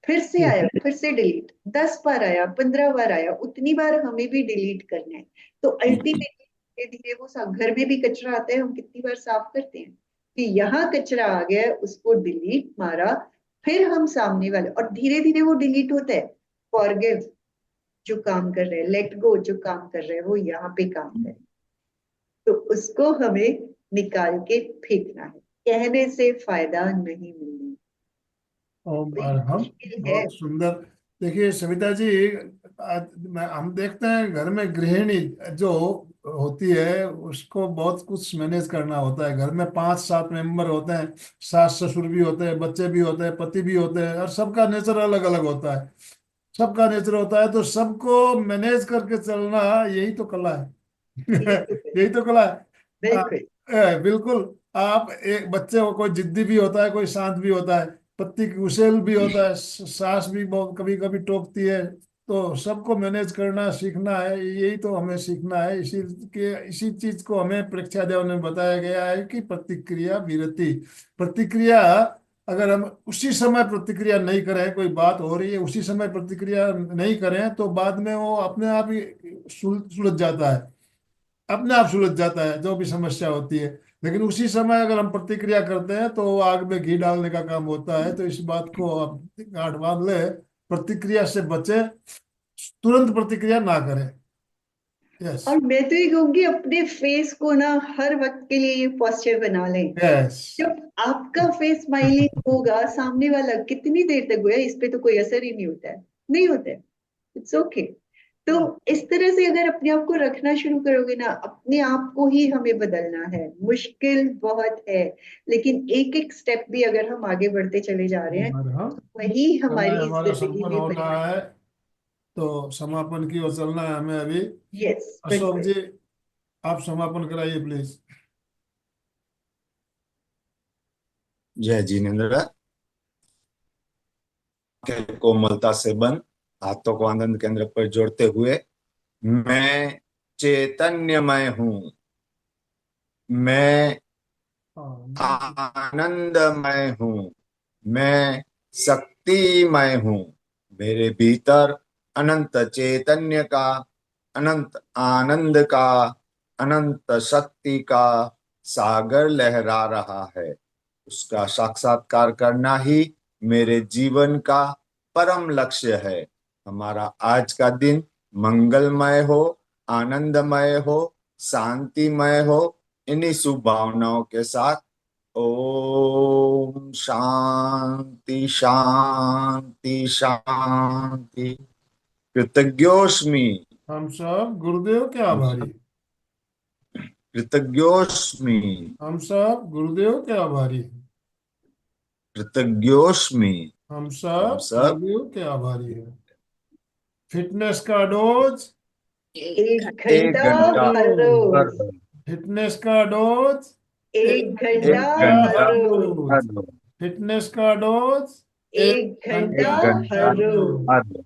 फिर से आया फिर से डिलीट, 10 बार आया 15 बार आया, उतनी बार हमें भी डिलीट करना है। तो अल्टीमेटली धीरे धीरे वो घर में भी कचरा आता है, हम कितनी बार साफ करते हैं कि यहाँ कचरा आ गया है, उसको डिलीट मारा, फिर हम सामने वाले और धीरे धीरे वो डिलीट होता है। फॉरगिव जो काम कर रहे हैं, लेट गो जो काम कर रहे हैं, वो यहाँ पे काम करे। तो उसको हमें निकाल के फेंकना है, कहने से फायदा नहीं मिलने। और हम मुश्किल है। बहुत सुंदर। देखिए सविता जी, हम देखते हैं घर में गृहिणी जो होती है उसको बहुत कुछ मैनेज करना होता है। घर में 5-7 मेंबर होते हैं, सास ससुर भी होते हैं, बच्चे भी होते हैं, पति भी होते हैं, और सबका नेचर अलग अलग होता है। सबका नेचर होता है, तो सबको मैनेज करके चलना यही तो कला है। ये तो यही तो कला है। बिल्कुल। बिल्कुल। आप एक बच्चे को, कोई जिद्दी भी होता है, कोई शांत भी होता है, पति गुस्सेल भी होता है, सास भी बहुत कभी कभी टोकती है। तो सबको मैनेज करना सीखना है, यही तो हमें सीखना है। इसी चीज को हमें परीक्षा देव ने बताया गया है कि प्रतिक्रिया विरति। प्रतिक्रिया, अगर हम उसी समय प्रतिक्रिया नहीं करें, कोई बात हो रही है उसी समय प्रतिक्रिया नहीं करें, तो बाद में वो अपने आप ही सुलझ जाता है, अपने आप सुलझ जाता है जो भी समस्या होती है। लेकिन उसी समय अगर हम प्रतिक्रिया करते हैं तो वो आग में घी डालने का काम होता है। तो इस बात को आप गांठ बांध ले, प्रतिक्रिया से बचे, तुरंत प्रतिक्रिया ना करें। यस। और मैं तो ये कहूंगी अपने फेस को ना हर वक्त के लिए ये पोस्चर बना लें। यस। जब आपका फेस स्माइलिंग होगा, सामने वाला कितनी देर तक गोया इस पे तो कोई असर ही नहीं होता है, नहीं होता है, इट्स ओके। तो इस तरह से अगर अपने आप को रखना शुरू करोगे ना, अपने आप को ही हमें बदलना है। मुश्किल बहुत है, लेकिन एक एक स्टेप भी अगर हम आगे बढ़ते चले जा रहे हैं, हमारे हाँ वही समय हमारी हमारा जिंदगी संपन्न में हो रहा परिवर्तन। है, तो समापन की ओर चलना है हमें अभी। यस, अशोक बिल्कुल। जी, आप समापन कराइए प्लीज। जय जिनेन्द्र। के कोमलता से बंद, हाथों को आनंद केंद्र पर जोड़ते हुए, मैं चैतन्यमय हूँ, मैं आनंदमय हूँ, मैं शक्तिमय हूँ। मेरे भीतर अनंत चैतन्य का, अनंत आनंद का, अनंत शक्ति का सागर लहरा रहा है। उसका साक्षात्कार करना ही मेरे जीवन का परम लक्ष्य है। हमारा आज का दिन मंगलमय हो, आनंदमय हो, शांतिमय हो। इन्हीं शुभ भावनाओं के साथ ओम शांति शांति शांति। कृतज्ञोस्मि, हम सब गुरुदेव के आभारी, कृतज्ञोस्मि, हम सब गुरुदेव के आभारी, कृतज्ञोस्मि। हम हम सब सब गुरुदेव के आभारी हैं। फिटनेस का डोज, एक एक घंटा घंटा हर हर रोज, रोज, फिटनेस का डोज, एक एक घंटा घंटा हर रोज, हर रोज, फिटनेस का डोज, एक घंटा एक घंटा हर हर रोज। रोज। हर रोज।